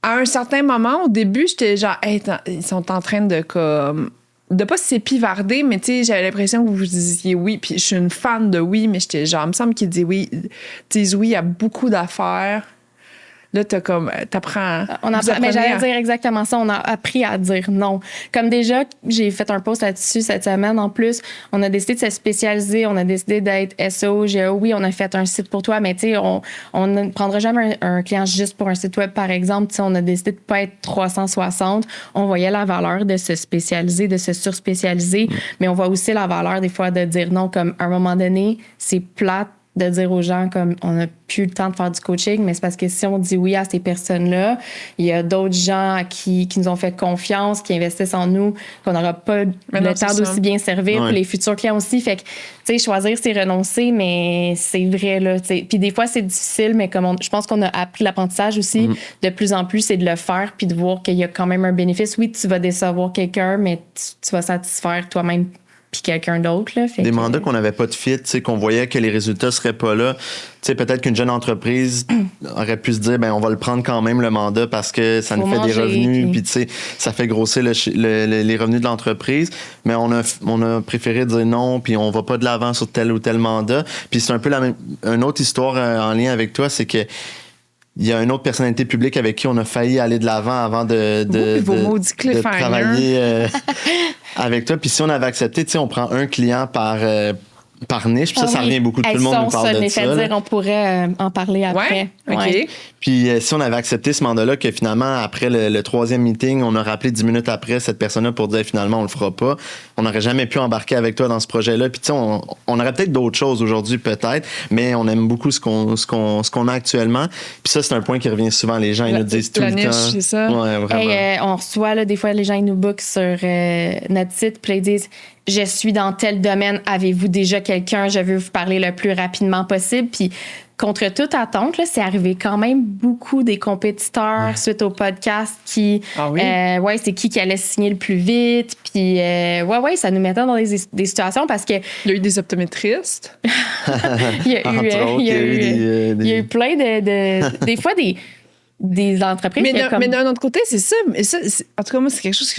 à un certain moment, au début, j'étais genre, hey, ils sont en train de comme... de pas s'épivarder, mais tu sais, j'avais l'impression que vous disiez oui, puis je suis une fan de oui, mais j'étais genre, il me semble qu'ils disent oui à beaucoup d'affaires. Là, t'apprends. Mais j'allais dire exactement ça. On a appris à dire non. Comme déjà, j'ai fait un post là-dessus cette semaine. En plus, on a décidé de se spécialiser. On a décidé d'être SEO, GEO. Oui, on a fait un site pour toi, mais tu sais, on ne prendra jamais un client juste pour un site web, par exemple. Tu sais, on a décidé de ne pas être 360. On voyait la valeur de se spécialiser, de se surspécialiser, mais on voit aussi la valeur des fois de dire non. Comme à un moment donné, c'est plate de dire aux gens comme on n'a plus le temps de faire du coaching, mais c'est parce que si on dit oui à ces personnes-là, il y a d'autres gens qui nous ont fait confiance, qui investissent en nous, qu'on n'aura pas le temps d'aussi bien servir pour les futurs clients aussi. Fait que, tu sais, choisir, c'est renoncer, mais c'est vrai, là. T'sais. Puis des fois, c'est difficile, mais comme je pense qu'on a appris l'apprentissage aussi, de plus en plus, c'est de le faire puis de voir qu'il y a quand même un bénéfice. Oui, tu vas décevoir quelqu'un, mais tu vas satisfaire toi-même puis quelqu'un d'autre. Là, des mandats qu'on n'avait pas de fit, qu'on voyait que les résultats seraient pas là. T'sais, peut-être qu'une jeune entreprise aurait pu se dire, ben on va le prendre quand même, le mandat, parce que ça nous fait des revenus, puis ça fait grossir les revenus de l'entreprise. Mais on a préféré dire non, puis on va pas de l'avant sur tel ou tel mandat. Puis c'est un peu une autre histoire en lien avec toi, c'est que il y a une autre personnalité publique avec qui on a failli aller de l'avant avant de travailler avec toi. Puis si on avait accepté, tu sais, on prend un client par niche. Puis ça revient beaucoup. Tout le monde nous parle de ça. On pourrait en parler après. Ouais, OK. Ouais. Puis si on avait accepté ce mandat-là, que finalement, après le 3e meeting, on a rappelé 10 minutes après cette personne-là pour dire finalement, on le fera pas. On n'aurait jamais pu embarquer avec toi dans ce projet-là. Puis tu sais, on aurait peut-être d'autres choses aujourd'hui, peut-être, mais on aime beaucoup ce qu'on a actuellement. Puis ça, c'est un point qui revient souvent. Les gens, ils nous disent tout le niche, temps. C'est ça. Ouais, vraiment. Hey, on reçoit, là, des fois, les gens, ils nous bookent sur notre site, puis ils disent « Je suis dans tel domaine, avez-vous déjà quelqu'un? Je veux vous parler le plus rapidement possible. » Puis contre toute attente, là, c'est arrivé quand même beaucoup des compétiteurs suite au podcast qui... Ah oui? C'est qui allait signer le plus vite. Puis, ça nous mettait dans des situations parce que... Il y a eu des optométristes. Il y a eu plein de... Des fois, des entreprises... Mais d'un autre côté, c'est ça. En tout cas, moi, c'est quelque chose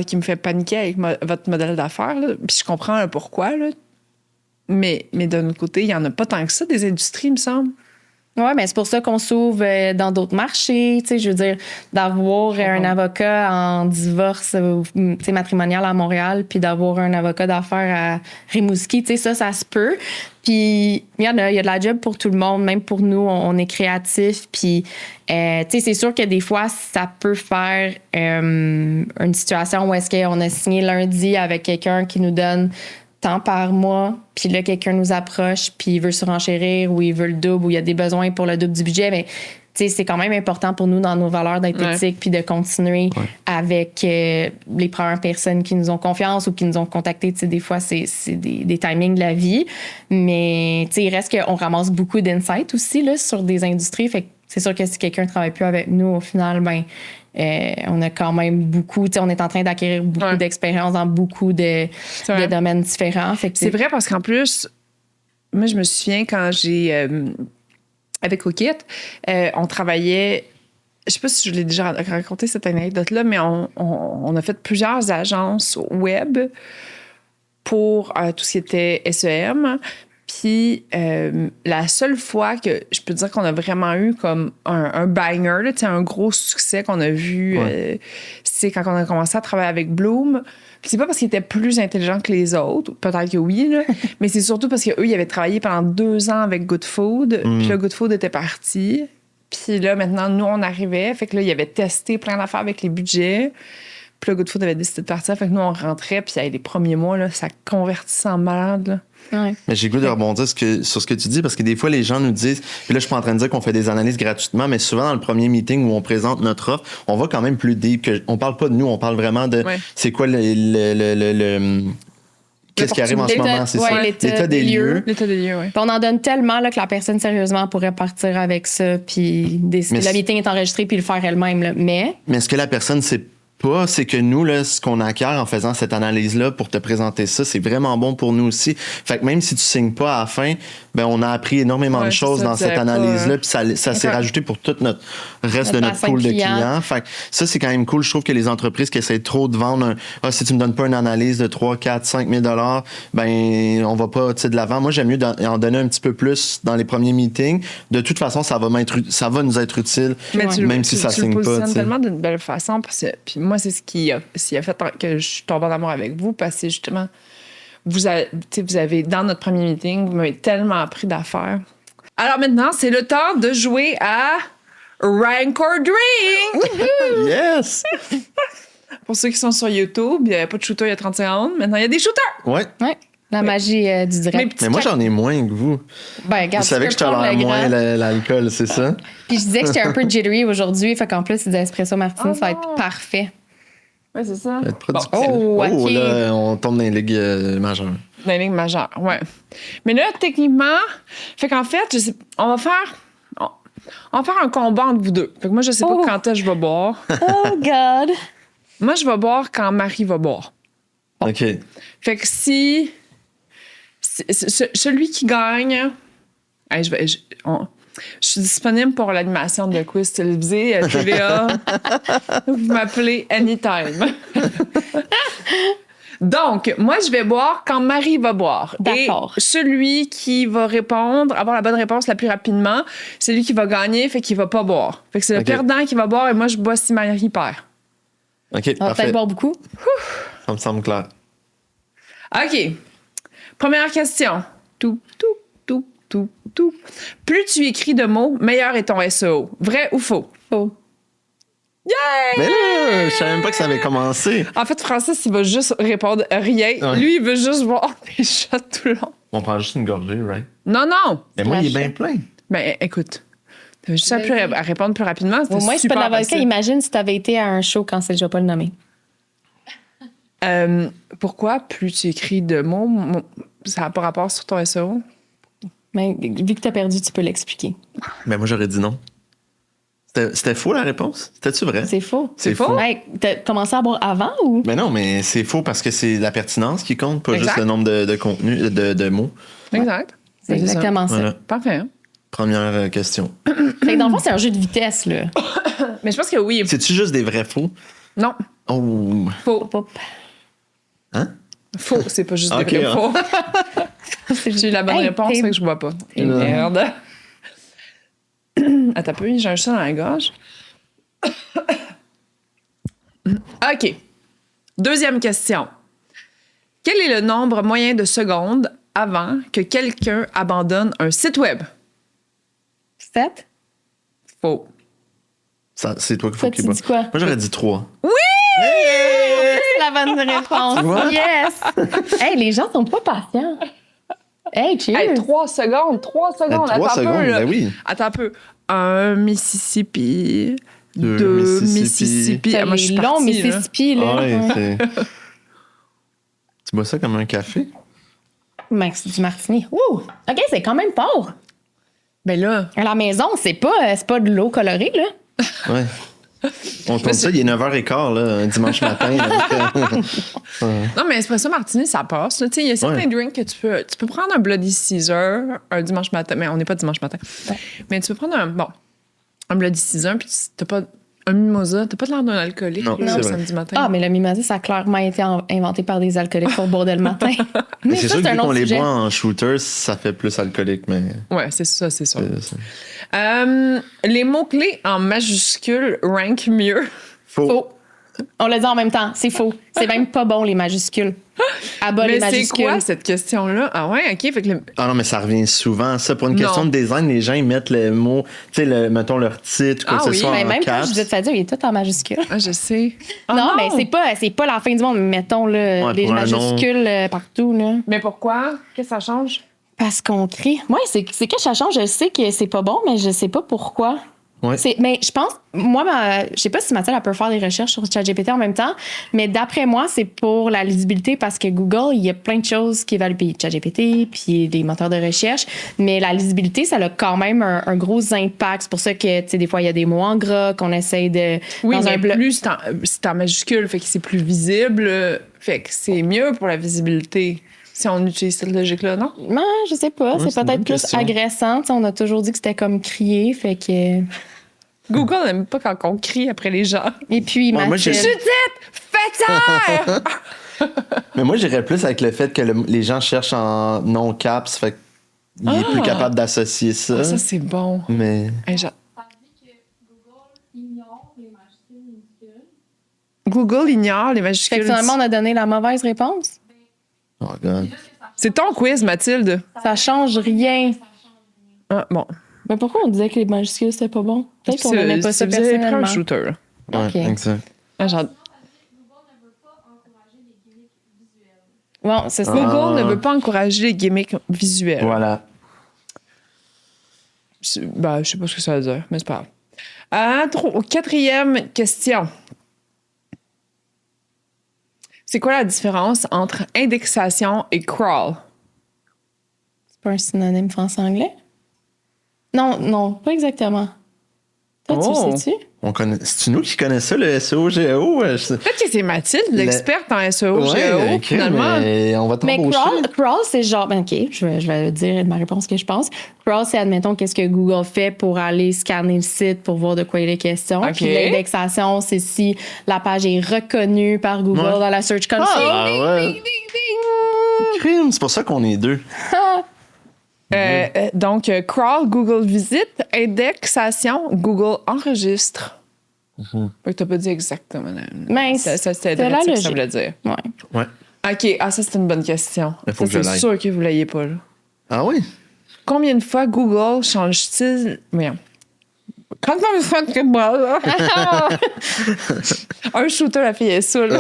qui me fait paniquer avec votre modèle d'affaires. Là. Puis je comprends le pourquoi, là. Mais d'un autre côté, il n'y en a pas tant que ça, des industries, il me semble. Oui, mais c'est pour ça qu'on s'ouvre dans d'autres marchés. Tu sais, je veux dire, d'avoir un avocat en divorce matrimonial à Montréal, puis d'avoir un avocat d'affaires à Rimouski, tu sais, ça se peut. Puis, il y a de la job pour tout le monde, même pour nous, on est créatifs. Puis, tu sais, c'est sûr que des fois, ça peut faire une situation où est-ce qu'on a signé lundi avec quelqu'un qui nous donne tant par mois, puis là, quelqu'un nous approche, puis il veut surenchérir ou il veut le double ou il y a des besoins pour le double du budget, mais tu sais, c'est quand même important pour nous dans nos valeurs d'être éthiques puis de continuer avec les premières personnes qui nous ont confiance ou qui nous ont contactés. Tu sais, des fois, c'est des timings de la vie, mais tu sais, il reste qu'on ramasse beaucoup d'insights aussi là, sur des industries, fait que c'est sûr que si quelqu'un ne travaille plus avec nous, au final, on a quand même beaucoup, on est en train d'acquérir beaucoup d'expérience dans beaucoup de domaines différents. Fait que c'est vrai parce qu'en plus, moi, je me souviens quand j'ai... avec Okit, on travaillait... Je sais pas si je l'ai déjà raconté cette anecdote-là, mais on a fait plusieurs agences web pour tout ce qui était SEM. Puis la seule fois que je peux dire qu'on a vraiment eu comme un banger, là, un gros succès qu'on a vu, c'est quand on a commencé à travailler avec Bloom. Puis c'est pas parce qu'ils étaient plus intelligents que les autres, peut-être que oui, là, mais c'est surtout parce qu'eux, ils avaient travaillé pendant 2 ans avec Good Food. Puis là, Good Food était parti. Puis là, maintenant, nous, on arrivait. Fait que là, ils avaient testé plein d'affaires avec les budgets. Puis là, Good Food avait décidé de partir. Fait que nous, on rentrait. Puis les premiers mois, là, ça convertissait en malade. Là. Ouais. Mais j'ai le goût de rebondir sur ce que tu dis, parce que des fois, les gens nous disent, puis là, je suis pas en train de dire qu'on fait des analyses gratuitement, mais souvent, dans le premier meeting où on présente notre offre, on va quand même plus deep. On parle pas de nous, on parle vraiment de c'est quoi qu'est-ce qui arrive en ce moment, c'est ça? L'état des lieux. L'état des lieux, oui. Puis on en donne tellement là, que la personne, sérieusement, pourrait partir avec ça, puis le meeting est enregistré, puis le faire elle-même. Là. Mais ce que la personne sait pas, c'est que nous, là, ce qu'on acquiert en faisant cette analyse-là pour te présenter ça, c'est vraiment bon pour nous aussi. Fait que même si tu signes pas à la fin, ben on a appris énormément de choses dans cette analyse-là, puis ça s'est rajouté pour tout notre reste de notre pool de clients. Fait que ça, c'est quand même cool. Je trouve que les entreprises qui essaient trop de vendre si tu me donnes pas une analyse de 3, 4, 5 000 $, ben on va pas de l'avant. Moi, j'aime mieux en donner un petit peu plus dans les premiers meetings. De toute façon, ça va nous être utile, même si ça signe pas. Tu le positionnes tellement d'une belle façon, parce que puis moi, c'est ce qui a fait que je suis tombée en amour avec vous, parce que justement, vous avez, dans notre premier meeting, vous m'avez tellement appris d'affaires. Alors maintenant, c'est le temps de jouer à Rank or Drink! Yes! Pour ceux qui sont sur YouTube, il n'y avait pas de shooter il y a 30 secondes. Maintenant, il y a des shooters! Ouais. La magie du direct. Mais moi, j'en ai moins que vous. Ben, regarde, vous savez que je tolère moins l'alcool, c'est ça? Puis je disais que j'étais un peu jittery aujourd'hui, fait qu'en plus, c'est des espresso martini, ça va être parfait. Oui, c'est ça. Bon. OK. Là, on tombe dans les ligues majeures. Dans les ligues majeures, ouais. Mais là, techniquement, fait qu'en fait, on va faire un combat entre vous deux. Fait que moi, je sais pas quand est-ce que je vais boire. Oh, God! Moi, je vais boire quand Marie va boire. OK. Fait que si celui qui gagne... Hey, je suis disponible pour l'animation de quiz télévisé TVA. Vous m'appelez anytime. Donc, moi, je vais boire quand Marie va boire. D'accord. Et celui qui va avoir la bonne réponse la plus rapidement, c'est lui qui va gagner, fait qu'il va pas boire. Fait que c'est le perdant qui va boire et moi, je bois si Marie perd. OK, on va peut-être boire beaucoup. Ça me semble clair. OK. Première question. Tout. Plus tu écris de mots, meilleur est ton SEO. Vrai ou faux? Faux. Yeah! Mais là, je savais même pas que ça avait commencé. En fait, Francis, il va juste répondre rien. Ouais. Lui, il veut juste boire des shots tout le long. On prend juste une gorgée, right? Non. Mais moi, il est bien plein. Ben, écoute, t'as juste à répondre plus rapidement. Au moins, c'est pas de l'avocat. Imagine si t'avais été à un show quand c'est le pas le nommer. Pourquoi plus tu écris de mots, ça n'a pas rapport sur ton SEO? Mais vu que t'as perdu, tu peux l'expliquer. Ben moi, j'aurais dit non. C'était faux, la réponse? C'était-tu vrai? C'est faux. C'est faux? Hey, t'as commencé à boire avant ou? Mais non, mais c'est faux parce que c'est la pertinence qui compte, pas juste le nombre de contenus, de mots. Exact. C'est exactement ça. Voilà. Parfait. Première question. Fait que dans le fond, c'est un jeu de vitesse, là. Mais je pense que oui. C'est-tu juste des vrais faux? Non. Oh. Faux. Hein? Faux, c'est pas juste des vrais faux. J'ai eu la bonne réponse, fait que je bois pas. Et merde. Attends un peu, j'ai un chat dans la gorge. OK. Deuxième question. Quel est le nombre moyen de secondes avant que quelqu'un abandonne un site web? 7? Faux. C'est toi qu'il faut qu'il tu dis quoi? Moi, j'aurais dit 3. Oui! C'est la bonne réponse. Yes! Hey, les gens sont pas patients. Hey, cheers! Hey, 3 secondes. 3 secondes. 3 Attends secondes, un peu, là. ben oui. Attends un peu. 1 Mississippi. 2 Mississippi. C'est Moi, je suis long, partie, Mississippi, là. Ouais, tu bois ça comme un café? Ben, c'est du martini. Ouh! OK, c'est quand même fort. Ben là... À la maison, c'est pas de l'eau colorée, là. Ouais. On tourne ça, il est 9h15, là, un dimanche matin. Non, mais espresso martini, ça passe. Il y a certains drinks que tu peux prendre un Bloody Caesar un dimanche matin. Mais on n'est pas dimanche matin. Ouais. Mais tu peux prendre un Bloody Caesar, puis t'as pas un mimosa. T'as pas l'air d'un alcoolique non, le samedi matin. Ah, mais le mimosa, ça a clairement été inventé par des alcooliques pour boire le matin. Mais c'est sûr que quand on les sujet. boit en shooter, ça fait plus alcoolique, mais... Ouais, c'est ça, c'est sûr. Les mots-clés en majuscules rankent mieux. Faux. On l'a dit en même temps, c'est faux. C'est même pas bon, les majuscules. Abat les Mais c'est majuscules. quoi cette question-là? Ah ouais, OK. Fait que Ah non, mais ça revient souvent. Ça, pour une question Non. de design, les gens, ils mettent le mot, tu sais, mettons leur titre, quoi Ah que oui, ce soit Mais en même quand caps. je disais de faire dire, il est tout en majuscules. Ah, je sais. Ah non, mais c'est pas la fin du monde. Mettons là, Ouais, les pour un nom. majuscules partout. Là. Mais pourquoi? Qu'est-ce que ça change? Parce qu'on crie. Oui, c'est que ça change. Je sais que c'est pas bon, mais je sais pas pourquoi. Ouais. Mais je pense, moi, je sais pas si Mathilde elle peut faire des recherches sur ChatGPT en même temps, mais d'après moi, c'est pour la lisibilité parce que Google, il y a plein de choses qui évaluent puis ChatGPT, puis des moteurs de recherche, mais la lisibilité, ça a quand même un gros impact. C'est pour ça que, tu sais, des fois, il y a des mots en gras qu'on essaye de... Oui, dans mais un blog. plus c'est en majuscule, fait que c'est plus visible, fait que c'est mieux pour la visibilité si on utilise cette logique-là, non? Non, je sais pas. Ouais, c'est c'est une peut-être bonne plus question. agressant. Tu sais, on a toujours dit que c'était comme crier, fait que... Google n'aime pas quand on crie après les gens. Et puis, Ouais, moi, Mathilde... Judith, faites ça! Mais moi, j'irais plus avec le fait que les gens cherchent en non-caps, fait qu'il est plus capable d'associer ça. Ça, c'est bon. Mais. Hey, Google ignore les Fait majuscules. que finalement, on a donné la mauvaise réponse. Oh, God. C'est ton quiz, Mathilde. Ça change rien. Ah, bon. Mais pourquoi on disait que les majuscules, c'était pas bon? Peut-être qu'on n'aimait pas ça Vous avez pris un personnellement. shooter. Là. Ouais, Ok. exact. Ah, genre, Bon, c'est ça. Google ne veut pas encourager les gimmicks visuels. Voilà. Je sais pas ce que ça veut dire, mais c'est pas grave. Quatrième question. C'est quoi la différence entre indexation et crawl? C'est pas un synonyme français-anglais? Non, pas exactement. Toi, tu Oh. le sais-tu? C'est-tu nous qui connaissons ça, le SEO-GEO? Peut-être que c'est Mathilde, l'experte en SEO, Ouais, GEO, ok, finalement. mais on va Mais t'embaucher. crawl, c'est genre... Ben, OK, je vais dire ma réponse que je pense. Crawl, c'est, admettons, qu'est-ce que Google fait pour aller scanner le site pour voir de quoi il est question. OK. Puis l'indexation, c'est si la page est reconnue par Google Ouais. dans la Search Console. Ah, ouais. Crime, c'est pour ça qu'on est deux. Donc, crawl, Google visite. Indexation, Google enregistre. Fait que t'as pas dit exactement. Mais C'était c'est direct la ça que ça logique. voulait dire. Ouais. Ouais. OK, ça, c'est une bonne question. Il faut Ça, que je c'est l'aille. sûr que vous l'ayez pas, là. Ah oui? Combien de fois Google change-t-il... Voyons. Quand on fait que moi, là... Un shooter, la fille est saoule.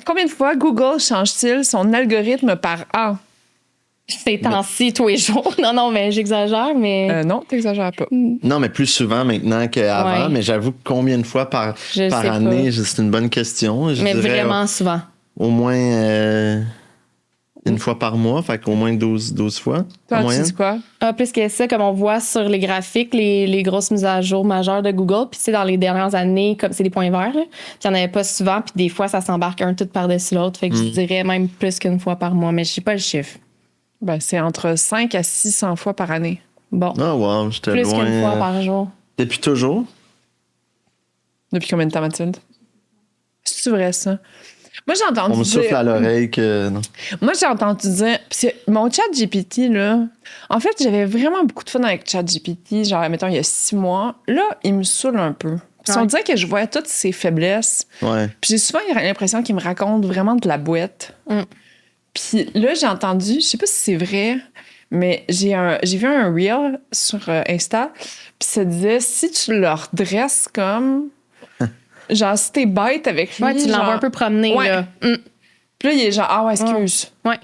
Combien de fois Google change-t-il son algorithme par an? Ces temps-ci, tous les jours. Non, mais j'exagère, mais... Non, t'exagères pas. Non, mais plus souvent maintenant qu'avant. Ouais. Mais j'avoue que combien de fois par Je sais année, c'est une bonne question. Je mais dirais vraiment souvent. au moins une fois par mois, fait qu'au moins 12 fois en Toi, tu moyenne. dis quoi? Ah, plus que ça, comme on voit sur les graphiques, les grosses mises à jour majeures de Google. Puis, tu sais, dans les dernières années, comme c'est des points verts, là, puis il n'y en avait pas souvent. Puis, des fois, ça s'embarque un tout par-dessus l'autre. Fait que je dirais même plus qu'une fois par mois. Mais je sais pas le chiffre. Ben, c'est entre 5 à 600 fois par année. Bon. Ah, wow, j'étais Plus loin. qu'une fois par jour. Depuis toujours? Depuis combien de temps, Mathilde? C'est vrai, ça? Moi, j'ai On entendu me souffle à dire... l'oreille que. Non. Moi, j'ai entendu dire... Parce que mon chat GPT, là... En fait, j'avais vraiment beaucoup de fun avec chat GPT, genre, mettons, il y a 6 mois. Là, il me saoule un peu. Parce qu'on Ouais. dirait que je vois toutes ses faiblesses. Ouais. Puis j'ai souvent l'impression qu'il me raconte vraiment de la boîte. Mm. Puis là, j'ai entendu, je sais pas si c'est vrai, mais j'ai vu un reel sur Insta, puis ça disait, si tu le redresses comme... genre, si t'es bête avec lui... Ouais, tu l'envoies genre- un peu promener, Ouais. là. Puis là, il est genre, ah ouais, excuse. Ouais.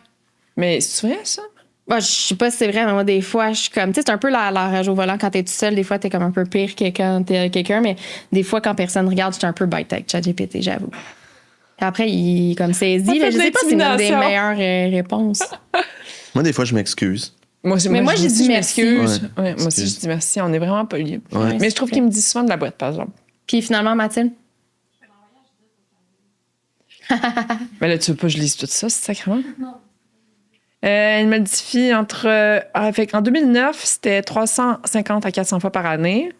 Mais c'est vrai, ça? Moi, je sais pas si c'est vrai, mais moi, des fois, je suis comme... Tu sais, c'est un peu la rage au volant quand t'es tout seul. Des fois, t'es comme un peu pire que quand t'es avec quelqu'un. Mais des fois, quand personne regarde, je suis un peu bête avec ChatGPT, j'avoue. Puis après, il est comme saisit. Ça Mais fait je de sais pas si c'est une des l'intimidation. meilleures réponses. Moi, des fois, je m'excuse. Moi, Mais moi, j'ai aussi, dit je merci. m'excuse. Ouais, Ouais, moi aussi, excuse. je dis merci. On est vraiment polis. Ouais. Mais je trouve qu'il me dit souvent de la boîte, par exemple. Puis finalement, Mathilde? Mais là, tu veux pas que je lise tout ça, c'est sacrément? Non. Il modifie entre... en 2009, c'était 350 à 400 fois par année.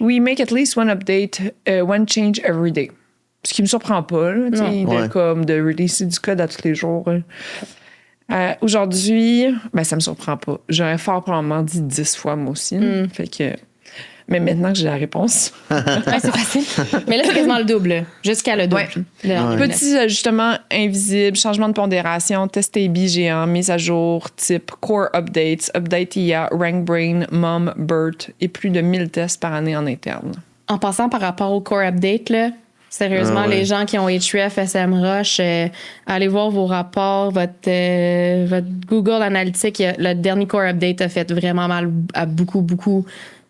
We make at least one update, one change every day. Ce qui me surprend pas, là, tu sais, Ouais. comme de releaser du code à tous les jours. Aujourd'hui, ben ça me surprend pas. J'aurais fort probablement dit 10 fois, moi aussi. Fait que... Mais maintenant que j'ai la réponse. Ouais, c'est facile. Mais là, c'est quasiment le double, là. Jusqu'à le double. Ouais. Petits ajustements invisibles, changement de pondération, test AB géant, mise à jour, type, core updates, update IA, rank brain, mom, BERT et plus de 1000 tests par année en interne. En passant par rapport au core update, là, sérieusement, les gens qui ont Href, SMrush, allez voir vos rapports, votre Google Analytics, le dernier core update a fait vraiment mal à beaucoup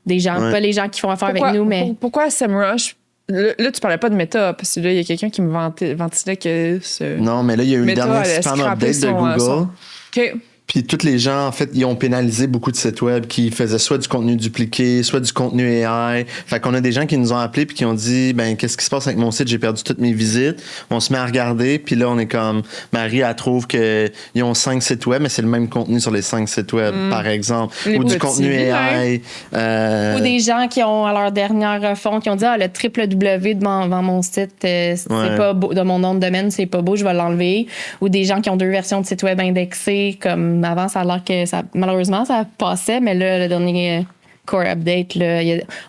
des gens. Pas les gens qui font affaire avec nous, mais... Pourquoi SMrush? Là, tu parlais pas de Meta, parce que là, il y a quelqu'un qui me ventilait que Non, mais là, il y a eu une dernière spam update de Google. OK. Puis tous les gens, en fait, ils ont pénalisé beaucoup de sites web qui faisaient soit du contenu dupliqué, soit du contenu AI. Fait qu'on a des gens qui nous ont appelés puis qui ont dit, ben, qu'est-ce qui se passe avec mon site? J'ai perdu toutes mes visites. On se met à regarder puis là, on est comme, Marie, elle trouve qu'ils ont 5 sites web, mais c'est le même contenu sur les 5 sites web, par exemple. Ou du contenu AI. Ou des gens qui ont, à leur dernière refonte, qui ont dit, le www devant mon site, c'est pas beau, de mon nom de domaine, c'est pas beau, je vais l'enlever. Ou des gens qui ont 2 versions de site web indexées, comme avant, ça a l'air que malheureusement, ça passait, mais là, le dernier core update, là,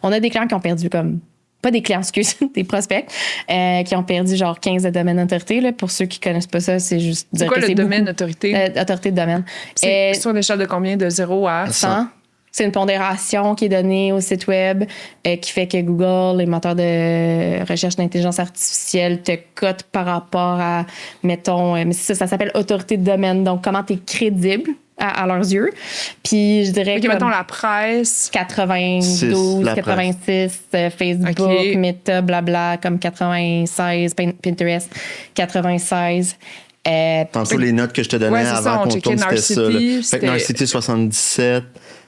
on a des clients qui ont perdu comme. Pas des clients, excuse, des prospects, qui ont perdu genre 15 de domaine autorité. Là. Pour ceux qui connaissent pas ça, c'est juste. C'est quoi le domaine autorité? Autorité de domaine. C'est sur l'échelle de combien? De 0 à 100? C'est une pondération qui est donnée au site web qui fait que Google, les moteurs de recherche d'intelligence artificielle, te cotent par rapport à, mettons, mais ça s'appelle autorité de domaine. Donc, comment tu es crédible à leurs yeux. Puis, je dirais que... mettons la presse. 92, 86, Facebook, Meta, blabla, comme 96, Pinterest, 96. Tantôt, les notes que je te donnais avant qu'on tourne, c'était ça. Fait que Narcity 77,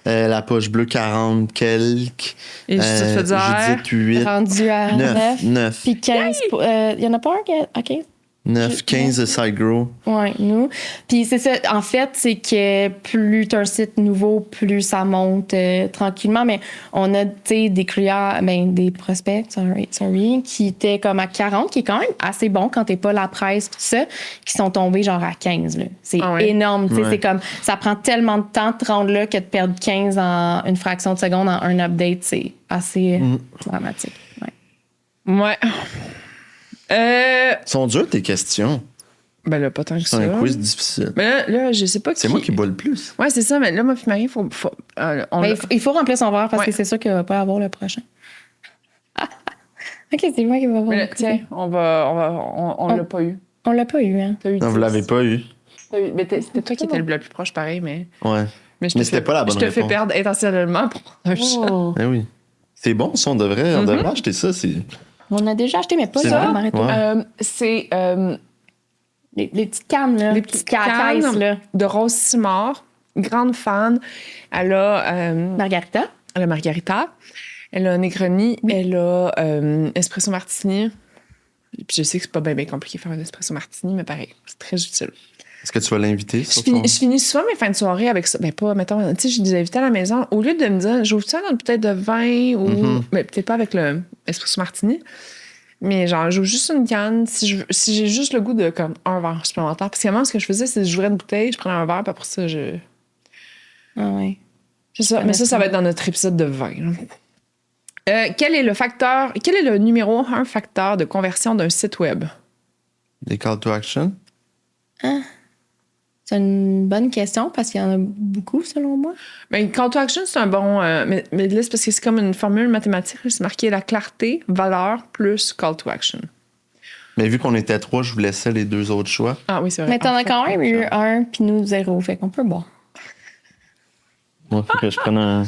la poche bleue 40 quelques. Et Judith 8. Rendu à 9. Puis 15. Il y en a pas un qui a 15? 9, 15 de SiteGrow. Oui, nous. Puis c'est ça, en fait, c'est que plus tu as un site nouveau, plus ça monte tranquillement. Mais on a, tu sais, des clients, des prospects, sorry, qui étaient comme à 40, qui est quand même assez bon quand t'es pas la presse, tout ça, qui sont tombés genre à 15. Là. C'est énorme. Tu sais, c'est comme, ça prend tellement de temps de te rendre là que de perdre 15 en une fraction de seconde en un update, c'est assez dramatique. Ouais. Sont dures tes questions. Ben là, pas tant que ça. C'est un quiz difficile. Mais là, je sais pas C'est moi qui bois le plus. Ouais, c'est ça, mais là, moi puis Marie, il faut remplir son verre parce que c'est sûr qu'il va pas avoir le prochain. OK, c'est moi qui va avoir. Tiens, on l'a pas eu. On l'a pas eu, hein. Non, vous l'avez pas eu. Mais c'était toi qui étais le plus proche, pareil, mais... Ouais. Mais c'était pas la bonne réponse. Je te fais perdre intentionnellement pour un chat. Eh oui. C'est bon, ça, on devrait acheter ça. On a déjà acheté, mais pas ça. C'est les petites cannes, là. Les petites cannes là. De Rose Simard. Grande fan. Elle a... Margarita. Elle a Margarita. Elle a Negroni. Oui. Elle a Espresso Martini. Puis je sais que c'est pas bien compliqué de faire un Espresso Martini, mais pareil, c'est très utile. Est-ce que tu vas l'inviter? Je finis souvent mes fins de soirée avec ça. Ben pas, mettons, tu sais, j'ai des invités à la maison. Au lieu de me dire, j'ouvre ça dans une bouteille de vin ou... Mais peut-être pas avec le Espresso Martini. Mais genre, j'ouvre juste une canne. Si j'ai juste le goût de comme un verre supplémentaire. Parce qu'avant, ce que je faisais, c'est que j'ouvrais une bouteille, je prenais un verre, puis après ça, je... Ah ouais. C'est ça. Mais ça va être dans notre épisode de vin. Quel est le numéro 1 facteur de conversion d'un site web? Les call to action? C'est une bonne question parce qu'il y en a beaucoup, selon moi. Ben, call to action, c'est un bon... mais là, c'est parce que c'est comme une formule mathématique. C'est marqué la clarté, valeur, plus call to action. Mais vu qu'on était 3, je vous laissais les 2 autres choix. Ah oui, c'est vrai. Mais t'en as quand même eu 1, puis nous 0. Fait qu'on peut boire. Moi, faut que je prenne un...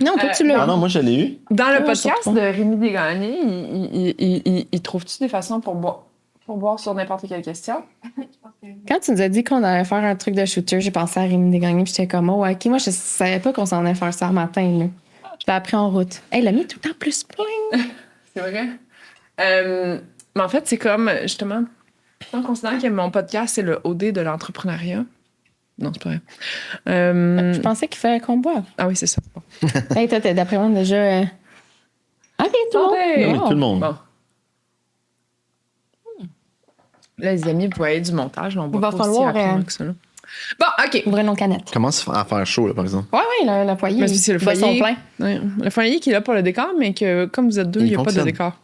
Non, toi, tu l'as. Ah non, moi, je l'ai eu. Dans le podcast de Rémi Desgagnés, il trouve-tu des façons pour boire sur n'importe quelle question? Quand tu nous as dit qu'on allait faire un truc de shooter, j'ai pensé à Rémi Desgagnés, puis j'étais comme, OK, moi, je savais pas qu'on s'en allait faire ça le matin, là. Je l'ai appris en route. Elle l'a mis tout le temps plus plein. C'est vrai? Mais en fait, c'est comme, justement, en considérant que mon podcast, c'est le OD de l'entrepreneuriat. Non, c'est pas vrai. Je pensais qu'il fallait qu'on boive. Ah oui, c'est ça. Bon. Hey, toi, t'es d'après moi déjà... OK, tout le monde. Oui, tout le monde. Bon. Là, les amis, vous voyez du montage. On va falloir aussi rapidement que ça. Là. Bon, OK. Ouvrez nos canettes. Commence à faire chaud, là, par exemple. Oui, le foyer. Mais c'est le boit son foyer. plein. Ouais, le foyer qui est là pour le décor, mais que comme vous êtes deux, il n'y a pas de fonctionne. décor.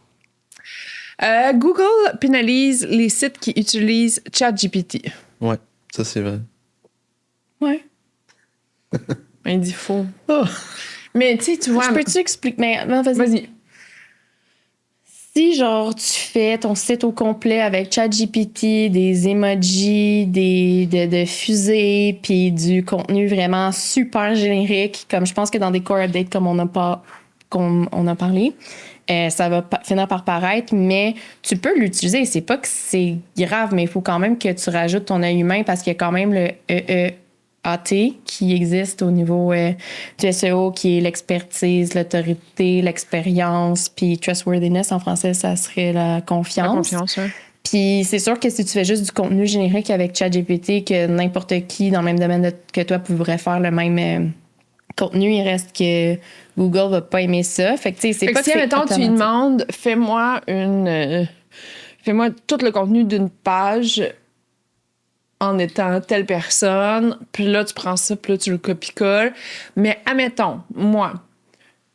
Google pénalise les sites qui utilisent ChatGPT. Ouais, ça, c'est vrai. Ouais. Il dit faux. Oh. Mais tu sais, tu vois... Je peux-tu expliquer? Mais non, vas-y. Vas-y. Si, genre, tu fais ton site au complet avec ChatGPT, des emojis, de fusées, puis du contenu vraiment super générique, comme je pense que dans des core updates comme on a parlé, ça va finir par paraître, mais tu peux l'utiliser. C'est pas que c'est grave, mais il faut quand même que tu rajoutes ton œil humain parce qu'il y a quand même le EEAT qui existe au niveau du SEO, qui est l'expertise, l'autorité, l'expérience, puis trustworthiness en français, ça serait la confiance. La confiance, ouais. Puis c'est sûr que si tu fais juste du contenu générique avec ChatGPT, que n'importe qui dans le même domaine que toi pourrait faire le même contenu, il reste que Google va pas aimer ça. Fait que tu sais, c'est Fait pas que si, que c'est admettons, tu lui automatique. demandes, fais-moi tout le contenu d'une page en étant telle personne, puis là, tu prends ça, puis là, tu le copies-colles. Mais admettons, moi,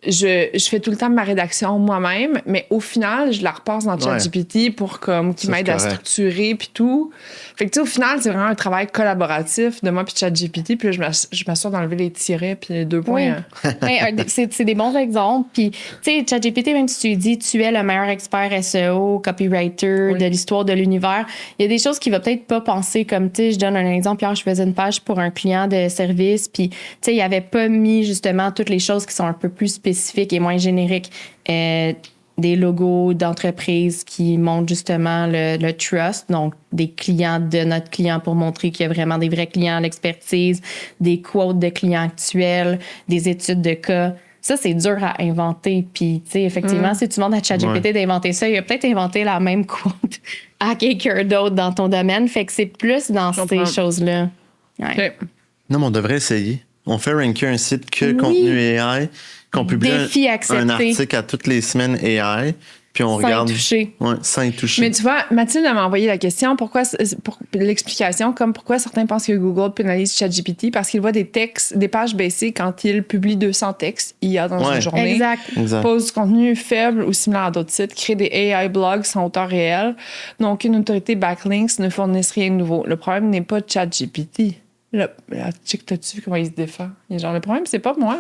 je fais tout le temps ma rédaction moi-même, mais au final, je la repasse dans ChatGPT pour comme qu'il Ça, m'aide c'est à correct. structurer puis tout. Fait que tu sais, au final, c'est vraiment un travail collaboratif de moi puis ChatGPT, puis là, je m'assure d'enlever les tirets puis les 2 points. Oui. C'est des bons exemples. Puis, tu sais, ChatGPT, même si tu lui dis tu es le meilleur expert SEO, copywriter Oui. de l'histoire de l'univers, il y a des choses qu'il va peut-être pas penser comme, tu sais, je donne un exemple. Hier, je faisais une page pour un client de service, puis, tu sais, il avait pas mis justement toutes les choses qui sont un peu plus spécifiques et moins génériques. Des logos d'entreprise qui montrent justement le trust, donc des clients de notre client pour montrer qu'il y a vraiment des vrais clients, l'expertise, des quotes de clients actuels, des études de cas. Ça, c'est dur à inventer. Puis, tu sais, effectivement, si tu demandes à ChatGPT d'inventer ça, il a peut-être inventé la même quote à quelqu'un d'autre dans ton domaine. Fait que c'est plus dans Je ces comprends. choses-là. Ouais. OK. Non, mais on devrait essayer. On fait ranker un site que Oui. contenu AI, qu'on publie Défi accepté. un article à toutes les semaines AI, puis on Sans regarde. y toucher. Ouais, sans y toucher. Mais tu vois, Mathilde m'a envoyé la question, pour l'explication, comme pourquoi certains pensent que Google pénalise ChatGPT parce qu'il voit des textes, des pages baisser quand il publie 200 textes IA dans Ouais. une journée. Exact. Exact. Pose du contenu faible ou similaire à d'autres sites, crée des AI blogs sans auteur réel, n'ont aucune autorité backlinks, ne fournissent rien de nouveau. Le problème n'est pas ChatGPT. Là, check, t'as-tu vu comment il se défend? Il est genre, le problème, c'est pas moi.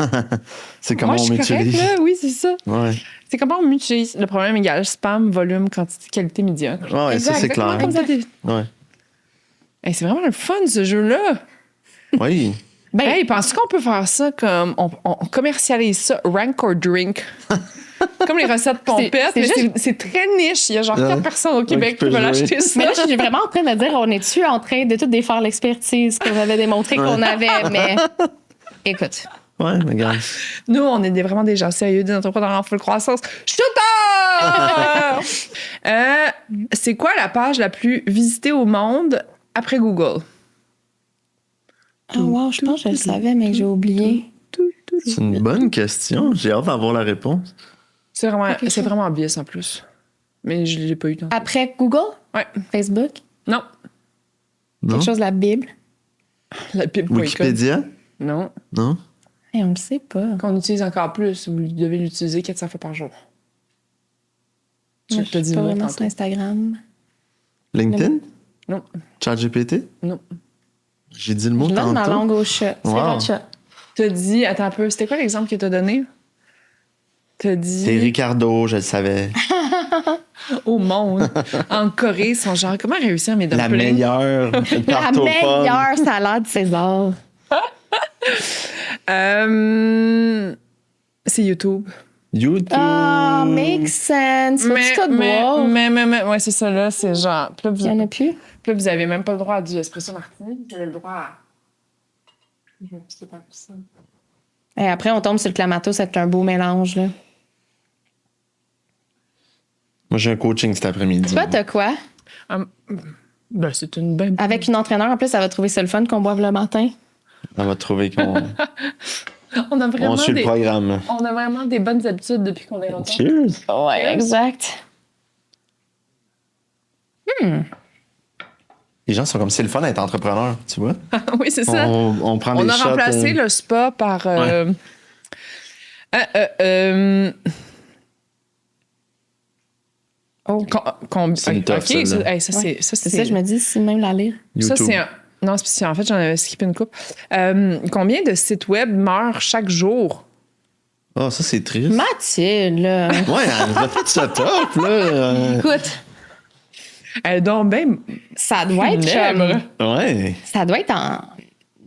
C'est comment Moi, je on suis correct, m'utilise. là. Oui, c'est ça. Ouais. C'est comment on m'utilise. Le problème égale spam, volume, quantité, qualité médiocre. Ouais, ça, c'est Exactement clair. comme ça. Ouais. Hey, c'est vraiment le fun, ce jeu-là. Oui. Ben, Hey, penses-tu qu'on peut faire ça comme... On commercialise ça, rank or drink? Comme les recettes pompettes, c'est mais juste- c'est très niche. Il y a genre Ouais. 4 personnes au Québec qui qui peut veulent jouer. acheter ça. mais là, je suis vraiment en train de dire, on est-tu en train de tout défaire l'expertise qu'on avait démontré qu'on avait, mais écoute. Ouais, mais regarde. Nous, on est vraiment des gens sérieux, des entrepreneurs en full croissance. Shooter! C'est quoi la page la plus visitée au monde après Google? Oh wow, je pense que je le savais, mais j'ai oublié. C'est une bonne question. J'ai hâte d'avoir la réponse. C'est vraiment obvious en plus. Mais je l'ai pas eu tant. Après Google? Ouais. Facebook? Non. Non? Quelque chose de la Bible? La pub.com. Wikipédia? Non. Non? Hey, on le sait pas. Qu'on utilise encore plus. Vous devez l'utiliser 400 fois par jour. Moi, Je je te dis suis pas moi vraiment tantôt. sur Instagram. LinkedIn? Non. ChatGPT? Non. J'ai dit le mot Je donne ma tantôt. langue au chat. C'est Wow. votre chat. T'as dit... Attends un peu. C'était quoi l'exemple que t'as donné? T'as dit... C'est Ricardo, je le savais. Au monde. En Corée, ils sont genre... Comment réussir mes La dumplings? meilleure La tarte aux pommes. meilleure salade César. C'est YouTube. YouTube. Ah, makes sense. Faut-tu tout boire? Ouais, c'est ça, là. C'est genre... Puis là, Il y en a plus? puis là, vous avez même pas le droit à du espresso martini. Vous avez le droit à... C'est pas ça. Et après, on tombe sur le clamato. C'est un beau mélange, là. Moi, j'ai un coaching cet après-midi. Toi, t'as quoi? Ben, c'est une bonne... Avec une entraîneur, en plus, elle va trouver ça le fun qu'on boive le matin. On va trouver qu'on On a vraiment on suit le programme. On a vraiment des bonnes habitudes depuis qu'on est longtemps. Cheers. Ouais, exact. Les gens sont comme, c'est le fun d'être entrepreneur, tu vois. Oui, c'est ça. On prend On des a shots. remplacé le spa par... Oh. C'est une tough, OK, celle-là. hey, ça, c'est... Ça, C'est ça, je me dis, si même la lire. Ça, YouTube. c'est un... Non, c'est parce qu'en fait, j'en avais skippé une coupe. Combien de sites web meurent chaque jour? Oh, ça, c'est triste. Mathilde, là. Ouais, elle nous a fait ça top, là. Écoute, Elle est donc bien... ça doit être funèbre. Ouais. Ça doit être en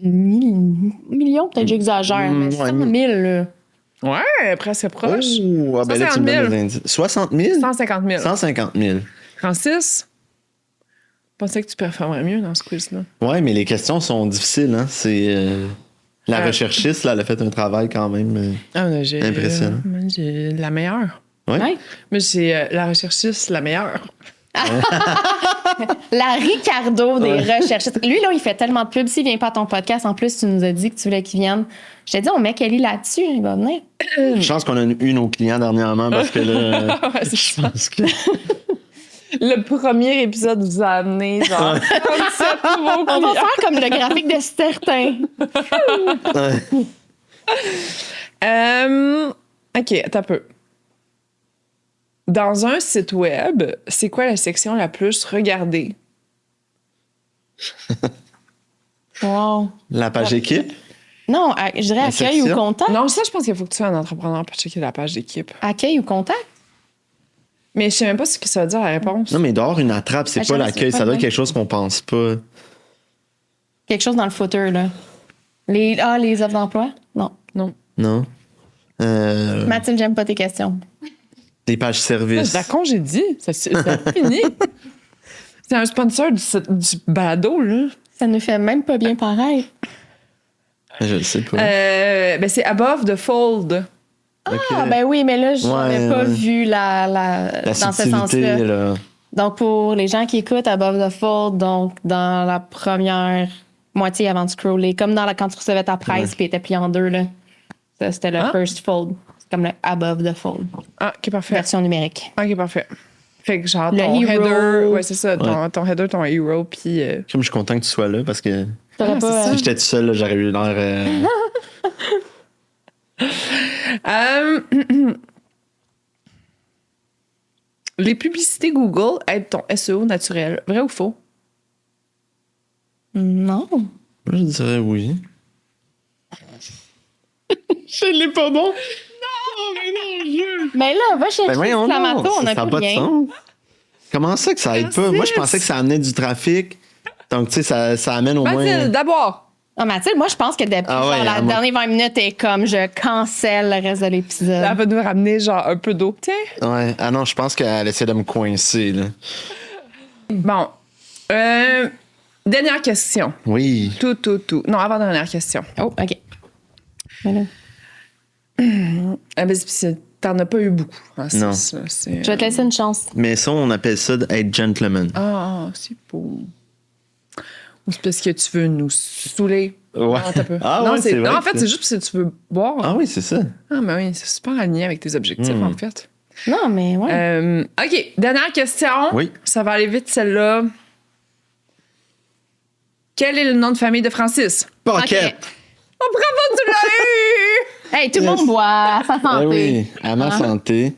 millions, peut-être j'exagère, mais ouais, 100 000, là. Ouais, presque proche. Oh, ah, ben là, tu me 150 000. donnes des indices. 60 000? 150 000. 150 000. Francis, je pensais que tu performerais mieux dans ce quiz-là. Ouais, mais les questions sont difficiles, hein. C'est... La recherchiste, là, elle a fait un travail quand même impressionnant. J'ai la meilleure. Ouais. Ouais. Moi, j'ai la recherchiste la meilleure. La Ricardo des recherchistes. Lui, là, il fait tellement de pubs. S'il vient pas à ton podcast, en plus, tu nous as dit que tu voulais qu'il vienne. Je t'ai dit, on met Kelly là-dessus, il va venir. Je pense qu'on a eu nos clients dernièrement parce que là... Ouais, c'est je ça. pense que... Le premier épisode vous a amené, genre, 37 nouveaux On va clients. faire comme le graphique de certains. OK, attends un peu. Dans un site web, c'est quoi la section la plus regardée? Wow. La page équipe? Non, je dirais accueil ou section? contact. Non, ça, je pense qu'il faut que tu sois un entrepreneur pour checker la page d'équipe. Accueil ou contact? Mais je sais même pas ce que ça veut dire, la réponse. Non, mais dehors, une attrape, c'est Ah, pas j'avoue, l'accueil. c'est pas Ça doit être vrai. quelque chose qu'on pense pas. Quelque chose dans le footer, là. Les offres d'emploi? Non. Non. Non? Mathilde, j'aime pas tes questions. Des pages Je services. la congédie. Ça fini. C'est un sponsor du balado, là. Ça ne fait même pas bien pareil. Je le sais pas. Ben, c'est Above the Fold. Ok. Ah, ben oui, mais là, je n'avais Ouais, pas ouais. vu La dans ce subtilité, sens-là. là. Donc, pour les gens qui écoutent Above the Fold, donc dans la première moitié avant de scroller, comme quand tu recevais ta presse puis elle était pliée en deux, là. Ça, c'était le Ah. first fold. C'est comme le Above the Fold, Ah, OK, parfait. version numérique. OK, parfait. Fait que genre, Le ton hero. header... Ouais, c'est ça. Ton header, ton hero, puis... Comme je suis content que tu sois là parce que T'aurais Ah, pas. c'est si j'étais tout seul, là, j'aurais eu l'air. Les publicités Google aident ton SEO naturel. Vrai ou faux? Non. Je dirais oui. Je l'ai pas bon. Mais là, va chercher voyons Clamato, donc, on n'a ça a plus pas de rien. sens. Comment ça que ça aide pas? Moi, je pensais que ça amenait du trafic. Donc, tu sais, ça amène au moins. Mathilde, d'abord. Ah, Mathilde, moi, je pense que depuis Ah ouais, genre, la elle m'a- dernière 20 minutes est comme je cancelle le reste de l'épisode. Elle va nous ramener genre un peu d'eau. Tiens. Ouais. Ah non, je pense qu'elle essaie de me coincer, là. Bon. Dernière question. Oui. Tout. Non, avant-dernière question. Oh, OK. Voilà. Ah, ben, t'en as pas eu beaucoup. Hein, Non. c'est- Je vais te laisser une chance. Mais ça, on appelle ça être gentleman. Ah, c'est beau. Ou c'est parce que tu veux nous saouler? Ouais. Non, t'as peu. Ah non, ouais, c'est vrai non, en que fait, c'est- c'est juste parce que tu veux boire. Ah oui, c'est ça. Ah, mais oui, c'est super aligné avec tes objectifs, en fait. Non, mais ouais. OK, dernière question. Oui. Ça va aller vite, celle-là. Quel est le nom de famille de Francis? Pocket. Oh, bravo, tu l'as eu! Hey, tout le monde boit. À sa Ah santé. oui, à ma santé.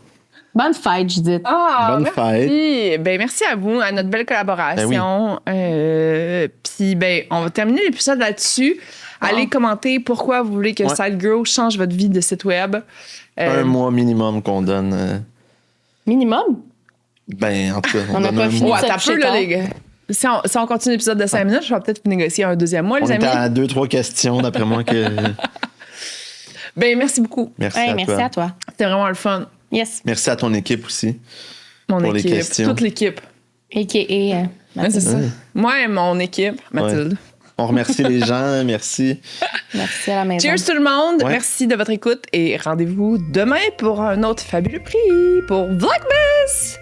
Bonne fête, Judith. Ah, Bonne merci. Ben, merci à vous, à notre belle collaboration. Puis, ben, on va terminer l'épisode là-dessus. Allez commenter pourquoi vous voulez que Ouais. SideGrow change votre vie de site web. Un mois minimum qu'on donne. Minimum? Ben, en tout cas, On n'a donne pas un fini mois. Ouais, ça t'as coucher peu, là, tard. les gars. Si on continue l'épisode de 5 minutes, je vais peut-être négocier un deuxième mois, On les était amis. à 2-3 questions, d'après moi, que. Ben, merci beaucoup. Merci, Hey, à, merci toi. à toi. C'était vraiment le fun. Yes. Merci à ton équipe aussi. Mon Pour les équipe. questions. Toute l'équipe. A.K.A. Ouais, Mathilde. c'est ça. Moi et mon équipe, Mathilde. On remercie les gens, merci. Merci à la maison. Cheers tout le monde. Ouais. Merci de votre écoute et rendez-vous demain pour un autre fabuleux prix pour Vlogmas.